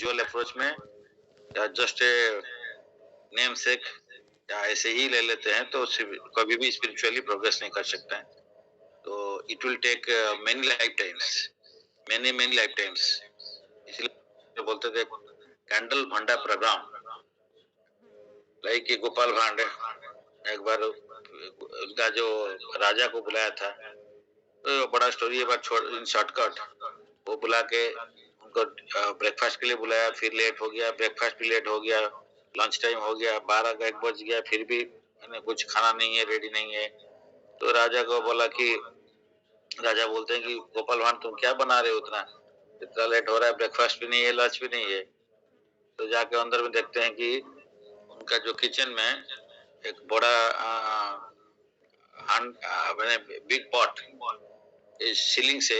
Casual approach में या just a name सेक या ऐसे ही ले लेते हैं तो कभी भी स्पिरिचुअली प्रोग्रेस नहीं कर सकते हैं। तो it will take many life times इसलिए बोलते थे कैंडल भंडा प्रोग्राम। लाइक गोपाल भांडे एक बार उनका जो राजा को बुलाया था, तो बड़ा स्टोरी है बात छोड़ इन शॉर्टकट। वो बुला के उनको ब्रेकफास्ट के लिए बुलाया, फिर लेट हो गया, ब्रेकफास्ट भी लेट हो गया, लंच टाइम हो गया, 12 का 1 बज गया, फिर भी कुछ खाना नहीं है, रेडी नहीं है। तो राजा को बोला कि राजा बोलते हैं कि गोपाल भांड तुम क्या बना रहे हो, इतना लेट हो रहा है, ब्रेकफास्ट भी नहीं है, लंच भी नहीं है। तो जाके अंदर में देखते हैं कि उनका जो किचन में एक बड़ा मैंने बिग पॉट सीलिंग से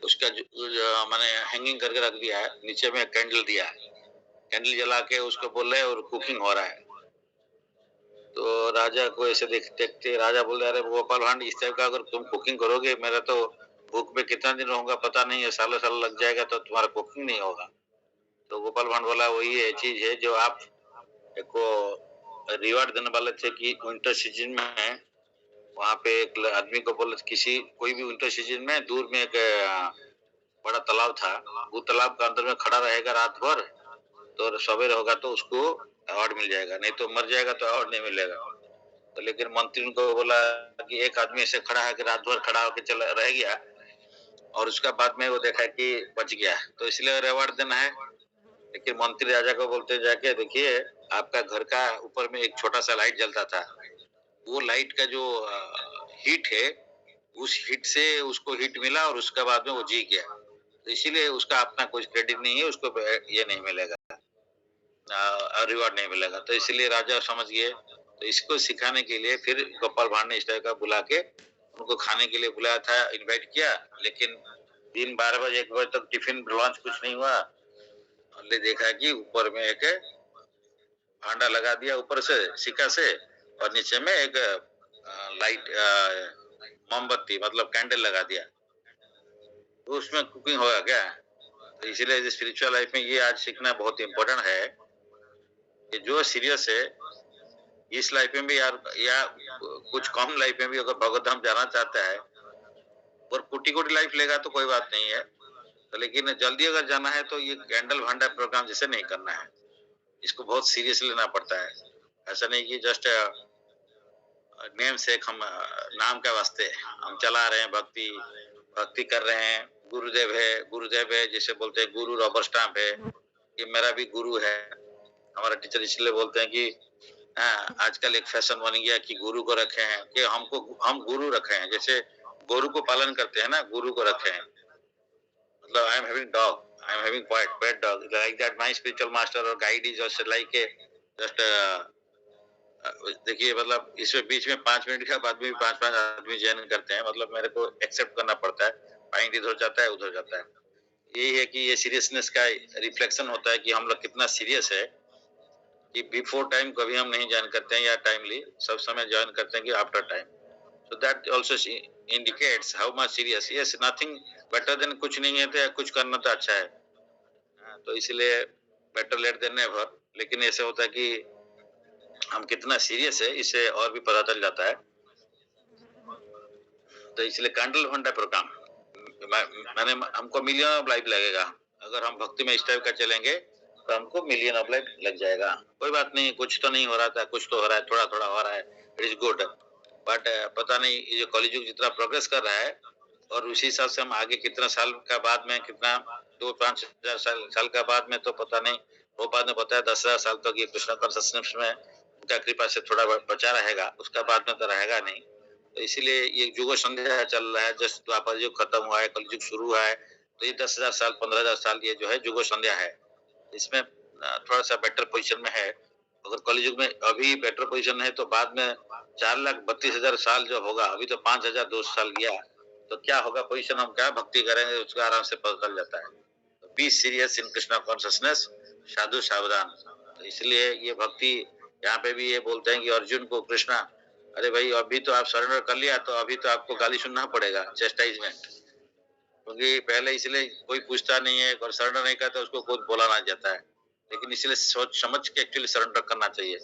उसका मैंने हैंगिंग करके रख दिया है, नीचे में कैंडल दिया है, कैंडल जला के उसको बोल रहे हैं और कुकिंग हो रहा है। तो राजा को ऐसे देखते राजा बोल रहे अरे गोपाल भांड इस टाइप का अगर तुम कुकिंग करोगे, मेरा तो भूख में कितना दिन रहूंगा पता नहीं है, सालों साल लग जाएगा, तो तुम्हारा कुकिंग नहीं होगा। तो गोपाल भांड बोला वही है चीज है जो आप को रिवार्ड देने वाले थे कि विंटर सीजन में वहां पे एक आदमी को बोले किसी कोई भी विंटर सीजन में दूर में एक बड़ा तालाब था, वो तालाब के अंदर में खड़ा रहेगा रात भर, तो सवेरे होगा तो उसको अवार्ड मिल जाएगा, नहीं तो मर जाएगा तो अवार्ड नहीं मिलेगा। तो लेकिन मंत्री को बोला कि एक आदमी ऐसे खड़ा है कि रात भर खड़ा होकर चला रह गया और उसका बाद में वो देखा कि बच गया, तो इसलिए रिवार्ड देना है। लेकिन मंत्री राजा को बोलते जाके देखिए आपका घर का ऊपर में एक छोटा सा लाइट जलता था, वो लाइट का जो हीट है उस हीट से उसको हीट मिला और उसके बाद में वो जी गया, तो इसीलिए उसका अपना कुछ क्रेडिट नहीं है, उसको ये नहीं मिलेगा, रिवॉर्ड नहीं मिलेगा। तो इसलिए राजा समझ गए। तो इसको सिखाने के लिए फिर गोपाल भांड ने इस तरह का बुला के उनको खाने के लिए बुलाया था, इनवाइट किया। लेकिन दिन 12 बजे 1 बजे तक टिफिन लंच कुछ नहीं हुआ। हमने देखा कि ऊपर में एक भांडा लगा दिया ऊपर से सिक्का से, और नीचे में एक लाइट मोमबत्ती मतलब कैंडल लगा दिया, तो उसमें कुकिंग होगा क्या। तो इसीलिए स्पिरिचुअल लाइफ में ये आज सीखना बहुत इम्पोर्टेंट है कि जो सीरियस है इस लाइफ में भी यार, या कुछ कम लाइफ में भी अगर भगवत धाम जाना चाहता है और कोटि लाइफ लेगा तो कोई बात नहीं है, तो लेकिन जल्दी अगर जाना है तो ये कैंडल भांडा प्रोग्राम जैसे नहीं करना है, इसको बहुत सीरियस लेना पड़ता है। ऐसा नहीं कि जस्ट नेम से हम नाम के वास्ते हम चला रहे हैं, भक्ति कर रहे हैं, गुरुदेव है जैसे बोलते हैं, गुरु रबर स्टाम्प है, ये मेरा भी गुरु है। हमारा टीचर इसलिए बोलते हैं कि आजकल एक फैशन बन गया कि गुरु को रखे हैं, कि हम गुरु रखे हैं, जैसे गुरु को पालन करते हैं ना, गुरु को रखे हैं। मतलब I am having dog, I am having pet dog, like that my spiritual master और guide is just like a just देखिए, मतलब इसमें बीच में 5 मिनट के बाद भी 5-5 आदमी ज्वाइन करते हैं, मतलब मेरे को एक्सेप्ट करना पड़ता है, माइंड इधर जाता है उधर जाता है। यही है कि ये सीरियसनेस का रिफ्लेक्शन होता है कि हम लोग कितना सीरियस है, कि बिफोर टाइम कभी हम नहीं ज्वाइन करते हैं या टाइमली, सब समय ज्वाइन करते हैं कि after time. So that also indicates how much serious. Yes, nothing better than कुछ नहीं है तो कुछ करना तो अच्छा है। तो इसलिए बेटर लेट देन नेवर। लेकिन ऐसे होता है कि हम कितना सीरियस है इससे और भी पता चल जाता है। तो इसलिए कैंडल भंडा प्रोग्राम मैंने हमको मिलियन ऑफ लाइफ लगेगा, अगर हम भक्ति में इस टाइप का चलेंगे तो हमको मिलियन ऑफ लाइफ लग जाएगा। कोई बात नहीं, कुछ तो नहीं हो रहा था, कुछ तो हो रहा है, थोड़ा थोड़ा हो रहा है, इट इज गुड। बट पता नहीं ये कॉलेज जितना प्रोग्रेस कर रहा है और उसी हिसाब से हम आगे कितना साल का बाद में, कितना 2-5 हजार साल का बाद में, तो पता नहीं। वो बाद में बताया 10,000 साल तक ये कृष्ण कॉन्शियसनेस में उनका कृपा से थोड़ा बचा रहेगा, उसका बाद में तो रहेगा नहीं। तो इसीलिए ये युग संध्या चल रहा है, जस्ट द्वापर युग खत्म हुआ है, कलयुग शुरू हुआ है, तो ये 10,000 साल 15,000 साल ये जो है युग संध्या है, इसमें थोड़ा सा बेटर पोजीशन में है। अगर कलयुग में अभी बेटर पोजीशन है तो बाद में 4,32,000 साल जो होगा, अभी तो 5,200 साल गया, तो क्या होगा पोजीशन, हम क्या भक्ति करेंगे उसका आराम से पता चल जाता है। Be serious in Krishna consciousness, साधु सावधान। तो इसलिए ये भक्ति यहाँ पे भी ये बोलते हैं कि अर्जुन को कृष्णा, अरे भाई अभी तो आप सरेंडर कर लिया, तो अभी तो आपको गाली सुनना पड़ेगा, चेस्टाइजमेंट। क्योंकि पहले इसलिए कोई पूछता नहीं है और सरेंडर नहीं करता उसको खुद बोला ना जाता है, लेकिन इसलिए सोच समझ के एक्चुअली सरेंडर करना चाहिए,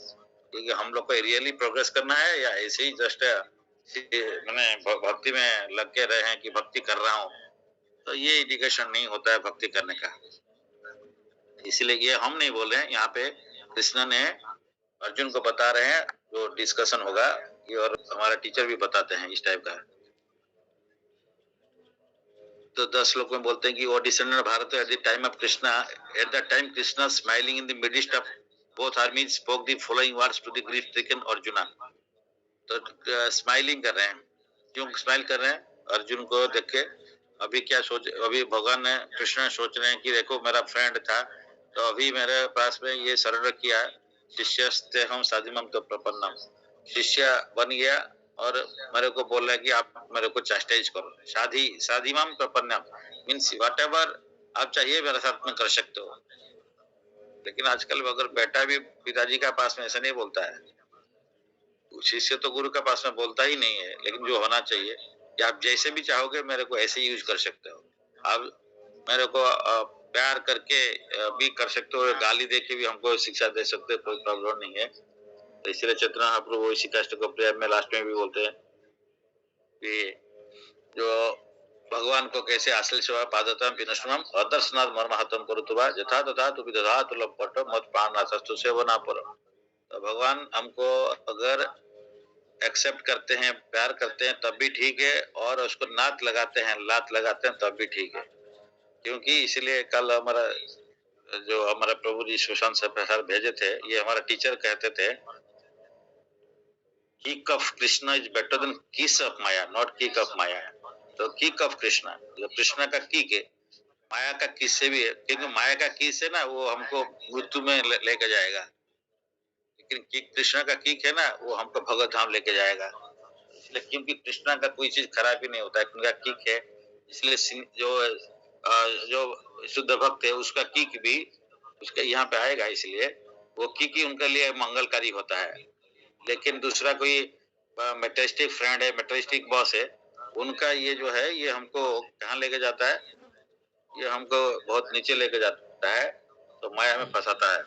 क्योंकि हम लोग को रियली प्रोग्रेस करना है या ऐसे ही जस्ट मैंने भक्ति में लग के रहे हैं कि भक्ति कर रहा हूँ, तो ये इंडिकेशन नहीं होता है भक्ति करने का। इसलिए ये हम नहीं बोल रहे हैं, यहाँ पे कृष्ण ने अर्जुन को बता रहे हैं, जो डिस्कशन होगा ये, और हमारा टीचर भी बताते हैं इस टाइप का। तो 10 श्लोक में बोलते हैं कि वो descendant Bharat at the time of Krishna, at the time Krishna smiling in the midst of both armies spoke the following words to the grief stricken Arjuna. तो स्माइलिंग कर रहे हैं, क्यों स्माइल कर रहे हैं? अर्जुन को देख के अभी क्या सोच, अभी भगवान ने कृष्ण सोच रहे हैं कि देखो मेरा फ्रेंड था, तो अभी मेरे पास में ये सरेंडर किया, शिष्यस्ते हम साधिमम तो प्रपन्नम, शिष्य बन गया और मेरे को बोल रहा है कि आप मेरे को चास्टेज करो, साधिमम प्रपन्नम मीन्स व्हाटएवर आप चाहिए मेरे साथ में कर सकते हो। लेकिन आजकल अगर बेटा भी पिताजी का पास में ऐसा नहीं बोलता है, शिष्य तो गुरु के पास में बोलता ही नहीं है, लेकिन जो होना चाहिए कि आप जैसे भी चाहोगे मेरे को ऐसे यूज कर सकते हो, आप मेरे को प्यार करके भी कर सकते हो, गाली देके भी हमको शिक्षा दे सकते हो, कोई प्रॉब्लम नहीं है। तो इसलिए चेतना महाप्रभु इसी कष्ट को प्रेम में लास्ट में भी बोलते हैं कि जो भगवान को कैसे आश्रय सेवा पादतम विनष्टम अदर्शनाथ मर्माहतम करुतुवा यथा तथा तु विदधातु लपटो मत प्राणनाथस्तु सेवना पर। तो भगवान हमको अगर एक्सेप्ट करते हैं, प्यार करते हैं तब भी ठीक है, और उसको लात लगाते हैं तब भी ठीक है। क्योंकि इसलिए कल हमारा जो हमारा प्रभु जी सुशांत से प्रसाद भेजे थे, ये हमारा टीचर कहते थे kick of Krishna is better than kiss of Maya, not kick of Maya. तो किक ऑफ कृष्णा, जो कृष्णा का किक है, माया का किस से भी है, क्योंकि माया का किस है ना वो हमको मृत्यु में लेके जाएगा, लेकिन किक कृष्णा का किक है ना वो हमको भगवत धाम लेके जाएगा। इसलिए क्योंकि कृष्णा का कोई चीज खराब ही नहीं होता है, उनका किक है, इसलिए जो शुद्ध भक्त है उसका किक भी उसका यहाँ पे आएगा, इसलिए वो किक ही उनके लिए मंगलकारी होता है। लेकिन दूसरा कोई मेटेरिस्टिक फ्रेंड है, मेटेरिस्टिक बॉस है, उनका ये जो है ये हमको कहाँ लेके जाता है, ये हमको बहुत नीचे लेके जाता है, तो माया में फंसाता है।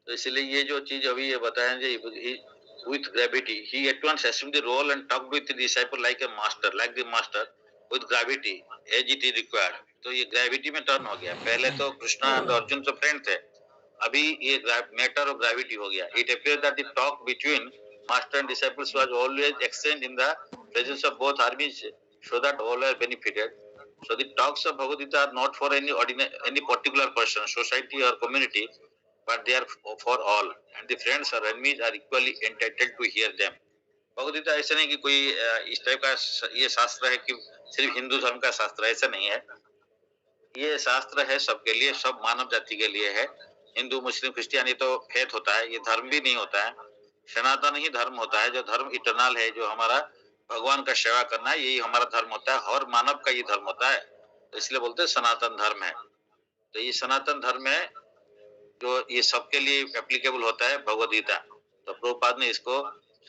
तो इसलिए ये जो चीज अभी ये बताया with gravity he at once assumed the role and talked with the disciple like a master, like the master with gravity as it is required। तो ये ग्रेविटी में टर्न हो गया, पहले तो कृष्णा और अर्जुन तो फ्रेंड थे, अभी ये मैटर ऑफ ग्रेविटी हो गया। It appear that the talk between master and disciples was always exchange in the presence of both आर्मीज so that all are benefited। So the talks of Bhagavad Gita are not for any particular person, society or community, but they are for all, and the friends or enemies are equally entitled to hear them। Bhagavad Gita ऐसा नहीं कि कोई इस type का ये शास्त्र है कि सिर्फ हिंदू धर्म का शास्त्र, ऐसा नहीं है। ये शास्त्र है सबके लिए, सब मानव जाति के लिए है। हिंदू मुस्लिम क्रिश्चियन ये तो फेथ होता है, ये धर्म भी नहीं होता है, सनातन ही धर्म होता है, जो धर्म इटर्नल है, जो हमारा भगवान का सेवा करना है, यही हमारा धर्म होता है, हर मानव का ये धर्म होता है। तो इसलिए बोलते हैं सनातन धर्म है। तो ये सनातन धर्म है जो ये सबके लिए एप्लीकेबल होता है भगवद गीता। तो प्रभुपाद ने इसको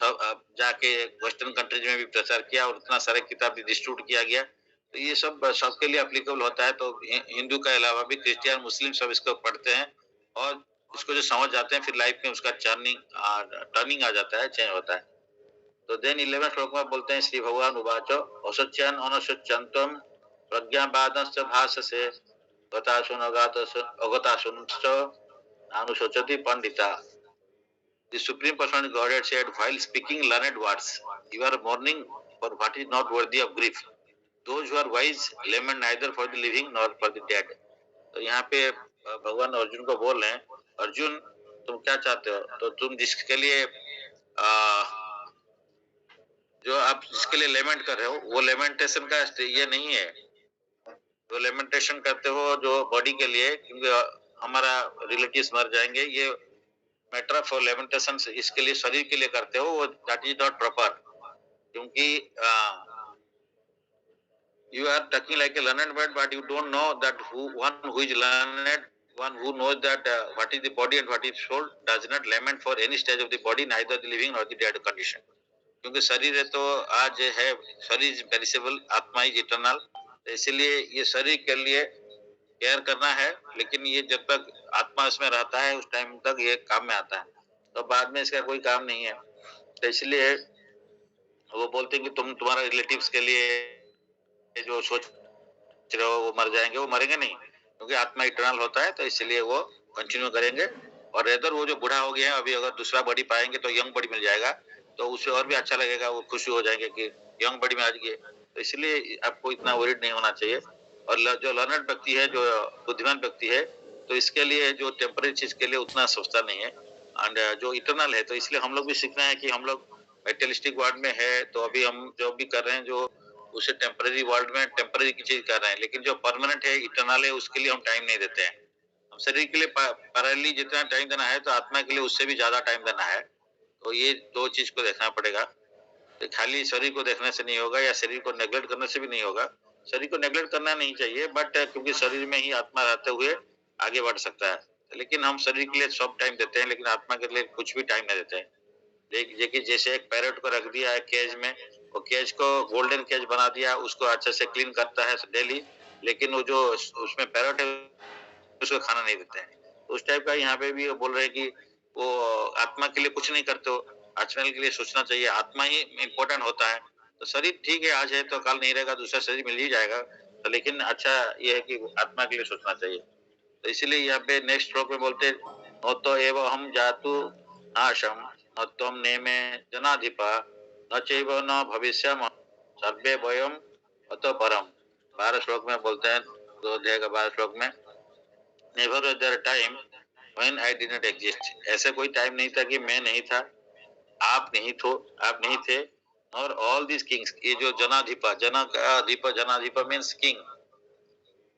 सब जाके वेस्टर्न कंट्रीज में भी प्रचार किया और इतना सारे किताब भी डिस्ट्रीब्यूट किया गया, तो ये सब सबके लिए एप्लीकेबल होता है। तो हिंदू के अलावा भी क्रिश्चियन मुस्लिम सब इसको पढ़ते हैं और इसको जो समझ जाते हैं, फिर लाइफ में उसका टर्निंग आ जाता है, चेंज होता है। तो देन 11 श्लोक में बोलते हैं श्री भगवान उवाचो असोच्यन अनसोच्यंतम प्रज्ञावादश्च भाषसे अगतासुनश्च अनुशोचति Pandita. The Supreme Personality of Godhead said, while speaking learned words, you are mourning for what is not worthy of grief. Those who are wise lament neither for the living nor for the dead। तो यहाँ पे भगवान अर्जुन को बोल रहे हैं, अर्जुन तुम क्या चाहते हो? तो तुम जिसके लिए जो आप जिसके लिए लेमेंट कर रहे हो, वो लेमेंटेशन का ये नहीं है। जो लेमेंटेशन करते हो जो बॉडी के लिए, क्योंकि हमारा रिलेटिव्स मर जाएंगे, ये मैटर ऑफ लेमेंटेशन इसके लिए शरीर के लिए करते हो, वो दैट इज नॉट प्रॉपर। क्योंकि you are talking like a learned man, but you don't know that one who is learned, one who knows that what is the body and what is soul, does not lament for any stage of the body, neither the living nor the dead condition। क्योंकि शरीर है तो आज है, शरीर is perishable, आत्मा is eternal. तो इसलिए ये शरीर के लिए केयर करना है, लेकिन ये जब तक आत्मा इसमें रहता है उस टाइम तक ये काम में आता है, तो बाद में इसका कोई काम नहीं है। तो इसलिए वो बोलते हैं कि तुम तुम्हारे रिलेटिव्स के लिए जो सोच रहे हो वो मर जाएंगे, वो मरेंगे नहीं, क्योंकि आत्मा इटर्नल होता है, तो इसलिए वो कंटिन्यू करेंगे। और रेदर वो जो बूढ़ा हो गया है, अभी अगर दूसरा बॉडी पाएंगे तो यंग बॉडी मिल जाएगा, तो उसे और भी अच्छा लगेगा, वो खुश हो जाएंगे कि यंग बॉडी में आ गए। तो इसलिए आपको इतना वरीड नहीं होना चाहिए। और जो लर्नड व्यक्ति है, जो बुद्धिमान व्यक्ति है, तो इसके लिए जो टेम्पररी चीज के लिए उतना सोचता नहीं है। एंड जो इटर्नल है, तो इसलिए हम लोग भी सीखना है कि हम लोग मेटेरियलिस्टिक वर्ल्ड में है, तो अभी हम जो भी कर रहे हैं, जो उसे टेम्पररी वर्ल्ड में टेम्पररी की चीज कर रहे हैं, लेकिन जो परमानेंट है, इटर्नल है, उसके लिए हम टाइम नहीं देते हैं। हम शरीर के लिए पैरेलली जितना टाइम देना है, तो आत्मा के लिए उससे भी ज्यादा टाइम देना है। तो ये दो चीज को देखना पड़ेगा। तो खाली शरीर को देखने से नहीं होगा, या शरीर को नेग्लेक्ट करने से भी नहीं होगा। शरीर को नेग्लेक्ट करना नहीं चाहिए, बट क्योंकि शरीर में ही आत्मा रहते हुए आगे बढ़ सकता है। लेकिन हम शरीर के लिए सब टाइम देते हैं, लेकिन आत्मा के लिए कुछ भी टाइम नहीं देते हैं। देखिए, जैसे एक पैरेट को रख दिया है केज में, वो केज को गोल्डन केज बना दिया, उसको अच्छे से क्लीन करता है डेली, लेकिन वो जो उसमें पैरेट है उसको खाना नहीं देते हैं। उस टाइप का यहाँ पे भी वो बोल रहे हैं कि वो आत्मा के लिए कुछ नहीं करते हो, आत्मा के लिए सोचना चाहिए, आत्मा ही इम्पोर्टेंट होता है। तो शरीर ठीक है, आज है तो कल नहीं रहेगा, दूसरा शरीर मिल ही जाएगा, तो लेकिन अच्छा ये है कि आत्मा के लिए सोचना चाहिए। तो इसीलिए यहाँ पे नेक्स्ट श्लोक में बोलते हैं, न तो एवं हम जातु नाशम, न त्वं नेमे जनाधिपा, न चैव न भविष्यम, सर्वे वयम अतो परम। 12 श्लोक में बोलते हैं, 2 अध्याय का 12 श्लोक में, never was their time when I did not exist. ऐसा कोई टाइम नहीं था कि मैं नहीं था, आप नहीं थे, और ऑल दिस किंग्स, ये जो जनाधिपा, जना का अधिपा, जनाधिपा मीन्स किंग।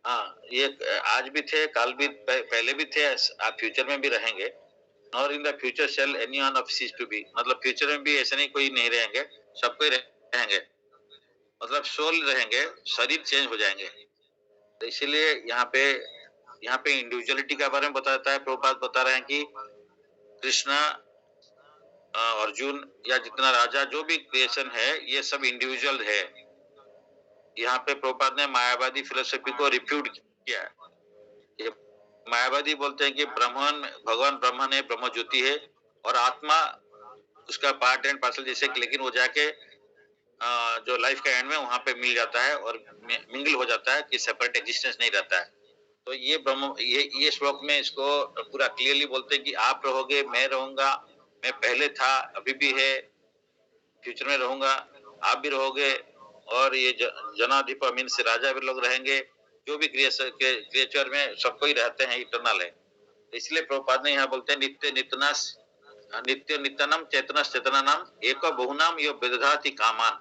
हाँ, ये आज भी थे, कल भी, पहले भी थे, आप फ्यूचर में भी रहेंगे। और in the future shall any one of cease to be, मतलब फ्यूचर में भी ऐसे नहीं कोई नहीं रहेंगे, सब कोई रहेंगे, मतलब सोल रहेंगे, शरीर चेंज हो जाएंगे। तो इसीलिए यहाँ पे इंडिविजुअलिटी के बारे में बताता है, प्रभुपाद बता रहे हैं कि कृष्णा, अर्जुन या जितना राजा, जो भी क्रिएशन है, ये सब इंडिविजुअल है। यहाँ पे प्रभुपाद ने मायावादी फिलोसफी को रिफ्यूट किया। ये मायावादी बोलते हैं कि ब्रह्मन, भगवान ब्रह्मन है, ब्रह्म ज्योति है, और आत्मा उसका पार्ट एंड पार्सल जैसे, लेकिन वो जाके जो लाइफ का एंड में वहां पे मिल जाता है और मिंगल हो जाता है, कि सेपरेट एग्जिस्टेंस नहीं रहता है। तो ये ब्रह्म, ये श्लोक में इसको पूरा क्लियरली बोलते हैं कि आप रहोगे, मैं रहूंगा, मैं पहले था, अभी भी है, फ्यूचर में रहूंगा, आप भी रहोगे, और ये जनाधिपा मीन्स राजा भी लोग रहेंगे, जो भी क्रिएचर में सबको ही रहते हैं, इटर्नल है। इसलिए प्रभुपाद ने यहाँ बोलते हैं, नित्य नित्यनाश, नित्य नित्यनम चेतनस चेतनानाम एको बहुनाम यो विदधाति कामान,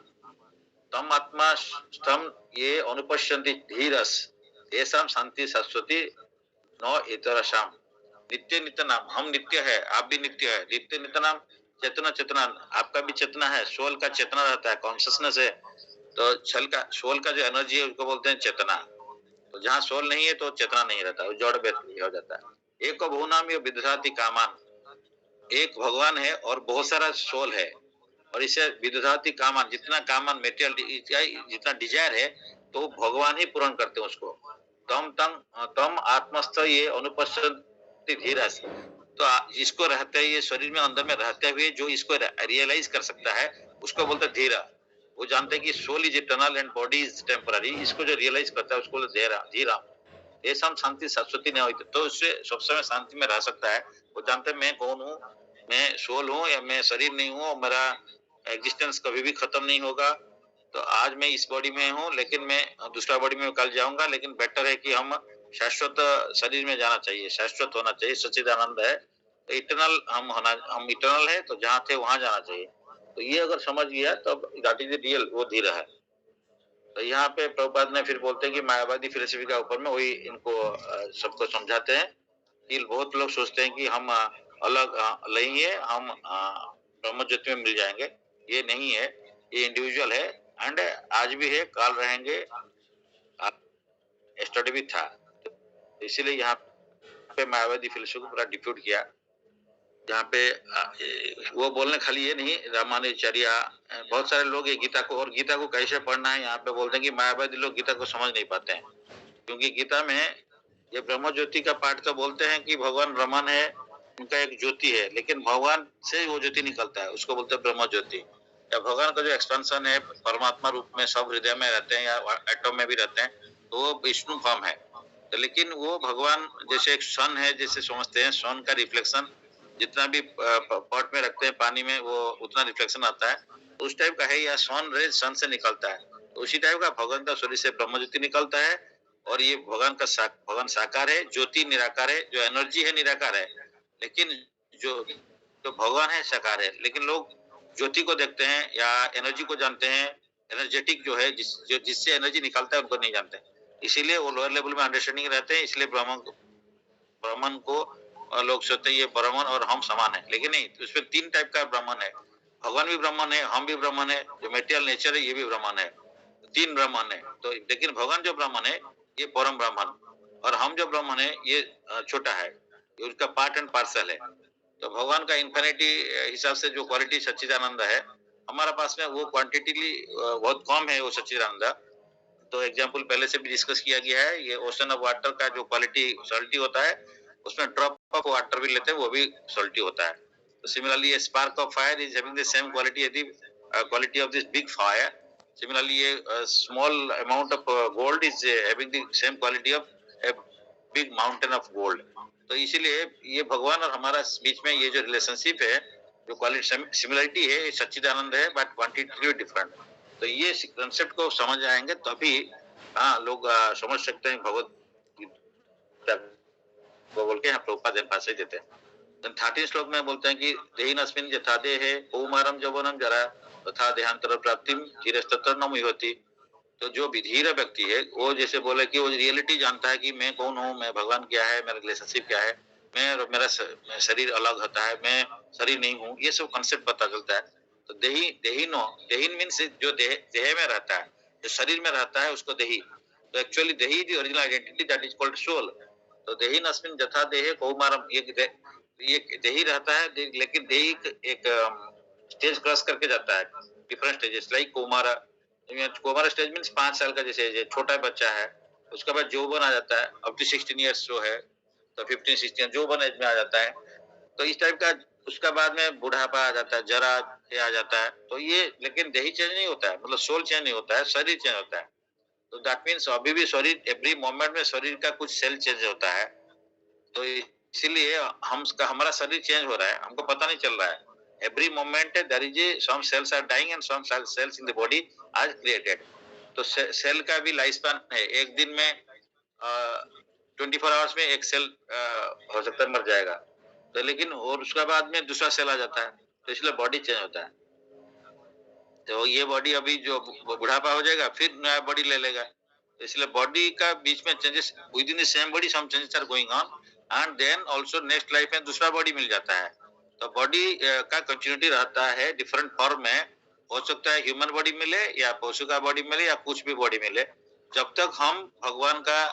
तम आत्मा स्थम ये अनुपश्यन्ति धीरस, ऐसा शांति शाश्वती न इतरसाम। नित्य नित्य नाम, हम नित्य है, आप भी नित्य है, नित्य नित्य नाम चेतना चेतना, आपका भी चेतना है, सोल का चेतना रहता है, कॉन्शियसनेस है। तो छल का, सोल का जो एनर्जी है उसको बोलते हैं चेतना। तो जहाँ सोल नहीं है तो चेतना नहीं रहता, वो जड़ व्यक्ति हो जाता है। एक बहुनाम ये विदधाति कामान, एक भगवान है और बहुत सारा सोल है, और इसे विदधाति कामान, जितना कामान मेटेरियल जितना डिजायर है, तो भगवान ही पूर्ण करते हैं उसको। तम आत्मस्थ ये अनुपस्थित धीरस, तो इसको रहते हुए, शरीर में अंदर में रहते हुए जो इसको रियलाइज कर सकता है, उसको बोलते हैं धीरा। वो जानते हैं कि soul is eternal and body is temporary, इसको जो रियलाइज करता है उसको बोलते धीरा धीरा। ऐसा हम शांति शाश्वती नहीं होती, तो उससे सब समय शांति में रह सकता है। वो जानते हैं मैं कौन हूँ, मैं सोल हूँ या मैं शरीर नहीं हूँ, मेरा एग्जिस्टेंस कभी भी खत्म नहीं होगा। तो आज मैं इस बॉडी में हूँ, लेकिन मैं दूसरा बॉडी में कल जाऊंगा, लेकिन बेटर है कि हम शाश्वत शरीर में जाना चाहिए, शाश्वत होना चाहिए, सच्चिदानंद है, तो इटर्नल हम इटर्नल है, तो जहाँ थे वहां जाना चाहिए। तो ये अगर समझ गया तब दैट इज रियल, वो धीर है। तो यहाँ पे प्रभुपाद ने फिर बोलते हैं कि मायावादी फिलोसफी का ऊपर में वही इनको सबको समझाते हैं कि बहुत लोग सोचते हैं कि हम अलग नहीं है, हम ब्रह्म ज्योति में मिल जाएंगे। ये नहीं है, ये इंडिविजुअल है, एंड आज भी है, काल रहेंगे, स्टडी भी था। तो इसीलिए यहाँ पे मायावादी फिलोसफी को पूरा डिफ्यूट किया। यहाँ पे वो बोलने खाली ये नहीं रामानुजाचार्य, बहुत सारे लोग ये गीता को, और गीता को कैसे पढ़ना है यहाँ पे बोलते हैं कि मायावादी लोग गीता को समझ नहीं पाते हैं, क्योंकि गीता में ये ब्रह्म ज्योति का पाठ तो बोलते हैं कि भगवान ब्रह्मन है, उनका एक ज्योति है, लेकिन भगवान से वो ज्योति निकलता है, उसको बोलते हैं ब्रह्म ज्योति। या भगवान का जो एक्सपेंशन है परमात्मा रूप में सब हृदय में रहते हैं या एटम में भी रहते हैं, तो वो विष्णु फॉर्म है। तो लेकिन वो भगवान जैसे एक सन है, जैसे समझते हैं सन का रिफ्लेक्शन जितना भी पॉट में रखते हैं पानी में वो उतना रिफ्लेक्शन आता है, तो उस टाइप का है, या सन रेज सन से निकलता है, तो उसी टाइप का भगवान का शरीर से ब्रह्म ज्योति निकलता है। और ये भगवान का भगवान साकार है, ज्योति निराकार है, जो एनर्जी है निराकार है, लेकिन जो जो भगवान है साकार है। लेकिन लोग ज्योति को देखते हैं या एनर्जी को जानते हैं, एनर्जेटिक जो है जिससे एनर्जी निकलता है उनको नहीं जानते, इसीलिए वो लोअर लेवल में अंडरस्टैंडिंग रहते हैं। इसलिए ब्राह्मण को लोग सोचते हैं ये ब्राह्मण और हम समान है, लेकिन नहीं, तो उसमें तीन टाइप का ब्राह्मण है, भगवान भी ब्राह्मण है, हम भी ब्राह्मण है, जो मेटेरियल नेचर है ये भी ब्राह्मण है, तीन ब्राह्मण है। तो लेकिन भगवान जो ब्राह्मण है ये परम ब्राह्मण, और हम जो ब्राह्मण है ये छोटा है, ये उसका पार्ट एंड पार्सल है। तो भगवान का इन्फिनिटी हिसाब से जो क्वालिटी सच्चिदानंद है, हमारा पास में वो क्वांटिटी बहुत कम है वो सच्चिदानंद। तो एग्जाम्पल पहले से भी डिस्कस किया गया है, ये ओशन ऑफ वाटर का जो क्वालिटी सॉल्टी होता है, उसमें ड्रॉप ऑफ वाटर भी लेते हैं वो भी सॉल्टी होता है। तो similarly spark of fire is having the same quality यदि quality of this big fire. Similarly ये small amount of gold is having the same quality of a big mountain of gold. तो इसीलिए ये भगवान और हमारा बीच में ये जो रिलेशनशिप है, जो क्वालिटी सिमिलरिटी है, ये सच्चिदानंद है, बट क्वांटिटी डिफरेंट। तो ये कंसेप्ट को समझ आएंगे तभी हाँ लोग समझ सकते हैं भगवत गीता को बोल के यहाँ प्रभुपाद भाषा देते हैं। 13 श्लोक में बोलते हैं कि देहिनस्मिन् यथा देहे कौमारम यौवनम जरा तथा देहांतर प्राप्तिम धीरस्तत्र न मुह्यति। तो जो विधीर व्यक्ति है वो जैसे बोले कि वो रियलिटी जानता है कि मैं कौन हूँ, मैं भगवान क्या है, मेरा रिलेशनशिप क्या है, मैं मेरा शरीर अलग होता है, मैं शरीर नहीं हूँ, ये सब कंसेप्ट पता चलता है। तो देहीन मीन्स जो देह में रहता है, जो शरीर में रहता है उसको देही। तो एक्चुअली देही is original identity, that is called soul. तो देहीन अस्मिन् यथा देहे कौमारम, ये देही रहता है, लेकिन देही एक स्टेज क्रॉस करके जाता है, डिफरेंट स्टेजेस लाइक कौमारा। कोमारा स्टेज मीन्स 5 साल का जैसे छोटा बच्चा है, उसके बाद जौवन आ जाता है, अप टू 16 इयर्स जो है, तो 15-16 जौवन एज में आ जाता है। तो इस टाइप का उसका बाद में बुढ़ापा आ जाता है, जरा आ जाता है। तो ये लेकिन देही चेंज नहीं होता है, मतलब सोल चेंज नहीं होता है, शरीर चेंज होता है। तो दैट मीन्स अभी भी शरीर एवरी मोमेंट में शरीर का कुछ सेल चेंज होता है। तो इसीलिए हमारा शरीर चेंज हो रहा है, हमको पता नहीं चल रहा है। Every moment there is some cells are dying and some cells in the body are created. तो सेल का भी लाइफ स्पैन है, एक दिन में 24 आवर्स में एक सेल हो सकता है मर जाएगा, तो लेकिन और उसके बाद में दूसरा सेल आ जाता है, तो इसलिए बॉडी चेंज होता है। तो ये बॉडी अभी जो बुढ़ापा हो जाएगा फिर नया बॉडी ले लेगा, तो इसलिए बॉडी का बीच में changes within the same body some changes are going on, and then also next life में दूसरा बॉडी मिल जाता है। तो बॉडी का कंटिन्यूटी रहता है डिफरेंट फॉर्म में, हो सकता है ह्यूमन बॉडी मिले या पशु का बॉडी मिले या कुछ भी बॉडी मिले। जब तक हम भगवान का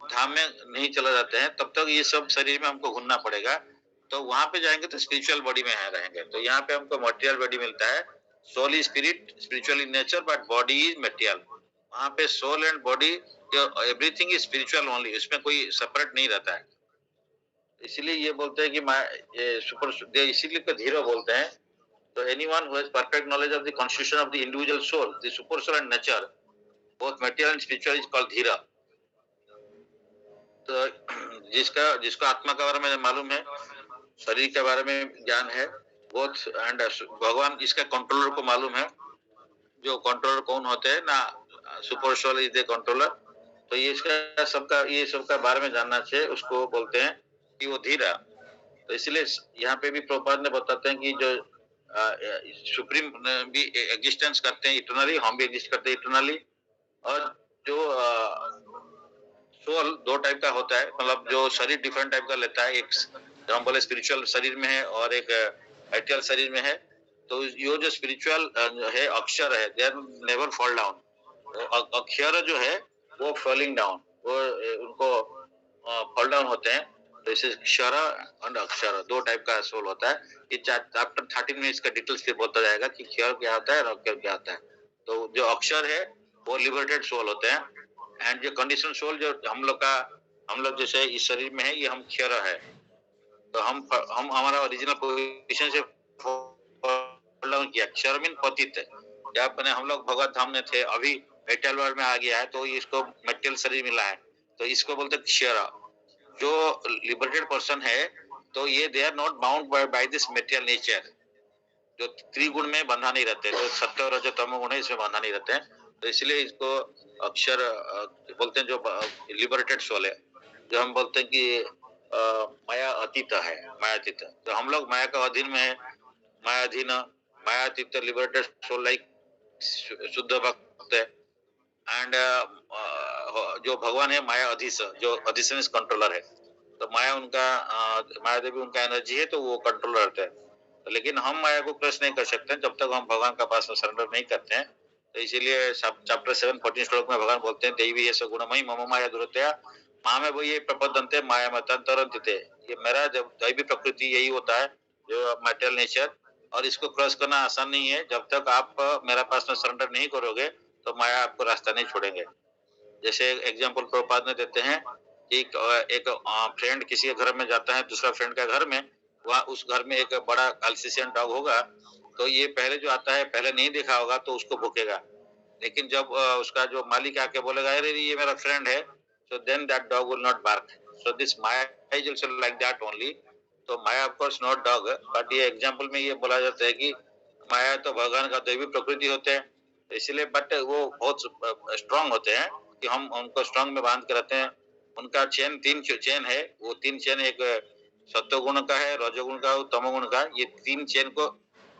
धाम में नहीं चला जाते हैं तब तक ये सब शरीर में हमको घूमना पड़ेगा। तो वहां पे जाएंगे तो स्पिरिचुअल बॉडी में रहेंगे। तो यहाँ पे हमको मटेरियल बॉडी मिलता है, soul is spirit, spiritual in nature, but body is material. वहां पे soul and body everything is spiritual only, इसमें कोई सेपरेट नहीं रहता है। इसीलिए ये बोलते हैं कि ये सुपर, इसीलिए को धीरो बोलते हैं। तो anyone who has perfect knowledge of the constitution of the individual soul, the super soul and nature, both material and spiritual, is called धीरा। तो जिसको आत्मा के बारे में मालूम है, शरीर के बारे में ज्ञान है, बोथ एंड भगवान इसका कंट्रोलर को मालूम है। जो कंट्रोलर कौन होते हैं ना, super soul is the controller. तो ये सबका बारे में जानना चाहिए, उसको बोलते हैं कि वो धीरा। तो इसलिए यहाँ पे भी प्रभुपाद ने बताते हैं कि जो सुप्रीम भी एग्जिस्टेंस करते हैं इटरनली, हम भी एग्जिस्ट करते हैं इटरनली। और जो सोल दो टाइप का होता है, मतलब जो शरीर डिफरेंट टाइप का लेता है, एक जो हम बोले स्पिरिचुअल शरीर में है और एक मटेरियल शरीर में है। तो ये जो स्पिरिचुअल है अक्षर है, they are never fall down. अक्षर जो है वो फॉलिंग डाउन, वो उनको फॉल डाउन होते हैं। तो इसे क्षर और अक्षर दो टाइप का सोल होता है। ये चैप्टर 13 में इसका डिटेल्स फिर बोलता जाएगा कि क्षर क्या होता है और अक्षर क्या होता है। तो जो अक्षर है वो लिबरेटेड सोल होते हैं, एंड जो कंडीशन सोल जो हम लोग जैसे इस शरीर में है, ये हम क्षर है। तो हम हमारा ओरिजिनल पोजीशन से किया। क्षर मीन पतित है। जब मैंने हम लोग भगवत धाम में थे, अभी मेटल वर्ल्ड में आ गया है तो इसको मेटल शरीर मिला है, तो इसको बोलते क्षर। जो लिबरेटेड पर्सन है तो ये they are not bound by this material nature. जो त्रिगुण में बंधा नहीं रहते, जो सत्य और रजो तमो गुण है इसमें बंधा नहीं रहते हैं, तो इसलिए इसको अक्षर बोलते हैं। जो लिबरेटेड सोल है, जो हम बोलते हैं कि माया अतीत है, माया अतीत। तो हम लोग माया का अधीन में है, माया अधीन, माया अतीत, लिबरेटेड सोल लाइक शुद्ध भक्त है। एंड जो भगवान है माया अधीश, जो अधीशनेस कंट्रोलर है। तो माया उनका माया देवी उनका एनर्जी है, तो वो कंट्रोलर रहता है। लेकिन हम माया को क्रश नहीं कर सकते जब तक हम भगवान का पास में सरेंडर नहीं करते हैं। तो इसीलिए चैप्टर 7 14 श्लोक में भगवान बोलते हैं देवी है सगुणमयी मम माया दुरतया माँ में वो ये प्रपदंते माया मतंतरंते। ये मेरा जब दैवी प्रकृति यही होता है, जो मटेरियल नेचर, और इसको क्रॉस करना आसान नहीं है। जब तक आप मेरा पास में सरेंडर नहीं करोगे तो माया आपको रास्ता नहीं छोड़ेंगे। जैसे एग्जाम्पल प्रभुपाद में देते हैं कि एक फ्रेंड किसी के घर में जाता है दूसरा फ्रेंड का घर में, वहाँ उस घर में एक बड़ा अल्सेशियन डॉग होगा, तो ये पहले जो आता है पहले नहीं देखा होगा तो उसको भूकेगा। लेकिन जब उसका जो मालिक आके बोलेगा अरे ये मेरा फ्रेंड है, so then that dog will not bark. So this Maya is also like that only. तो Maya of course not dog, but ये एग्जाम्पल में ये बोला जाता है कि माया तो भगवान का दैवी प्रकृति होते हैं, इसलिए बट वो बहुत स्ट्रांग होते हैं कि हम उनको स्ट्रांग में बांध के रखते हैं। उनका चेन 3 चेन है, वो 3 चेन एक सत्वगुण का है, रजोगुण का, तमोगुण का। ये 3 चेन को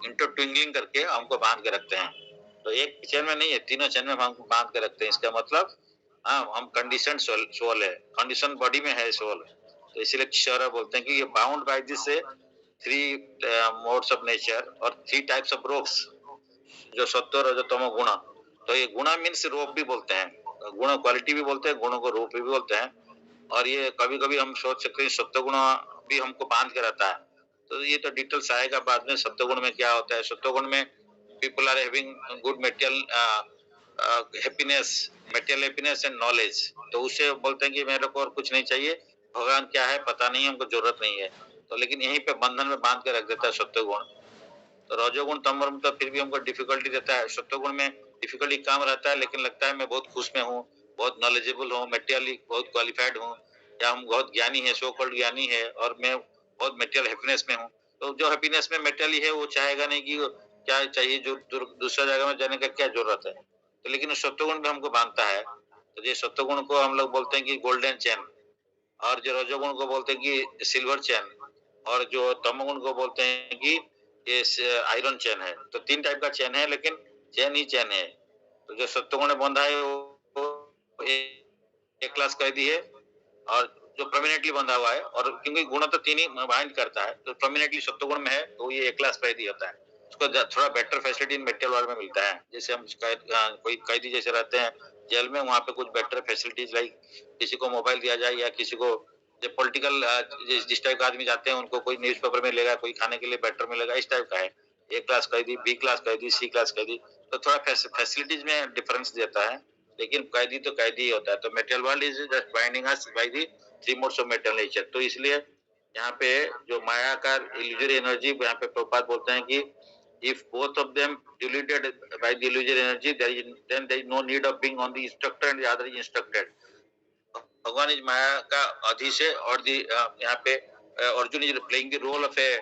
इंटरट्विंगलिंग करके हमको बांध के रखते हैं। तो एक चेन में नहीं है, तीनों चेन में हम बांध के रखते हैं। इसका मतलब हम कंडीशन सोल है, कंडीशन बॉडी में है सोल। तो इसीलिए क्षर बोलते हैं कि ये bound by this 3 modes of nature और 3 टाइप्स ऑफ रोप्स, जो सत्व रजो तमो गुण। तो ये गुणा मीन्स रोप भी बोलते हैं, गुण क्वालिटी भी बोलते हैं, गुणों को रूप भी बोलते हैं। और ये कभी कभी हम सोच सकते हैं सत्व गुण भी हमको बांध के रहता है। तो ये तो डिटेल्स आएगा बाद में सत्व गुण में क्या होता है। सत्व गुण में people are having good material happiness, material happiness and knowledge. तो उससे बोलते हैं कि मेरे को और कुछ नहीं चाहिए, भगवान क्या है पता नहीं, हमको जरूरत नहीं है। तो लेकिन यहीं पे बंधन में बांध के रख देता है सत्व गुण। तो रजोगुण तमोगुण तो फिर भी हमको डिफिकल्टी देता है। सत्वगुण में डिफिकल्टी कम रहता है, लेकिन लगता है मैं बहुत खुश में हूँ, बहुत नॉलेजेबल हूँ, मेटेरियली बहुत क्वालिफाइड हूँ, या हम बहुत ज्ञानी है, सो कॉल्ड ज्ञानी है, और मैं बहुत मेटेरियल हैप्पीनेस में हूँ। तो जो हैप्पीनेस में मेटेरियली है वो चाहेगा नहीं कि क्या चाहिए, जो दूसरा जगह में जाने का क्या जरूरत है। तो लेकिन सत्वगुण भी हमको बांधता है। तो ये सत्वगुण को हम लोग बोलते हैं कि गोल्डन चैन, और जो रजोगुण को बोलते हैं कि सिल्वर चैन, और जो तमोगुण को बोलते हैं कि ये आयरन चैन है। तो 3 टाइप का चैन है, लेकिन चैन ही चैन है। तो जो सत्वगुण ने बंधा है वो एक क्लास कह दी है, और जो परमानेंटली बंधा हुआ है, और क्योंकि गुण तो 3 ही बाइंड करता है, तो परमानेंटली सत्वगुण में है तो ये एक क्लास कैदी होता है। उसको थोड़ा better facility in material world में मिलता है। जैसे हम कोई कैदी जैसे रहते हैं जेल में, वहाँ पे कुछ बेटर फैसिलिटीज लाइक किसी को मोबाइल दिया जाए, या किसी को जो पॉलिटिकल जिस टाइप का आदमी जाते हैं उनको कोई न्यूज़पेपर मिलेगा, कोई खाने के लिए बेटर मिलेगा, इस टाइप का है। ए क्लास कैदी, बी क्लास कैदी, सी क्लास कैदी। तो थोड़ा फैसिलिटीज में डिफरेंस देता है, लेकिन कैदी तो कैदी ही होता है। तो material world is just binding us by the 3 modes of material nature. तो इसलिए यहाँ पे जो माया का इल्यूजरी एनर्जी, यहाँ पे प्रभुपाद बोलते हैं कि if both of them diluted by the illusory energy, then there is no need of being on the instructor and the other is instructed. भगवान इस माया का अधिश है, और यहाँ पे Arjun is playing the role of a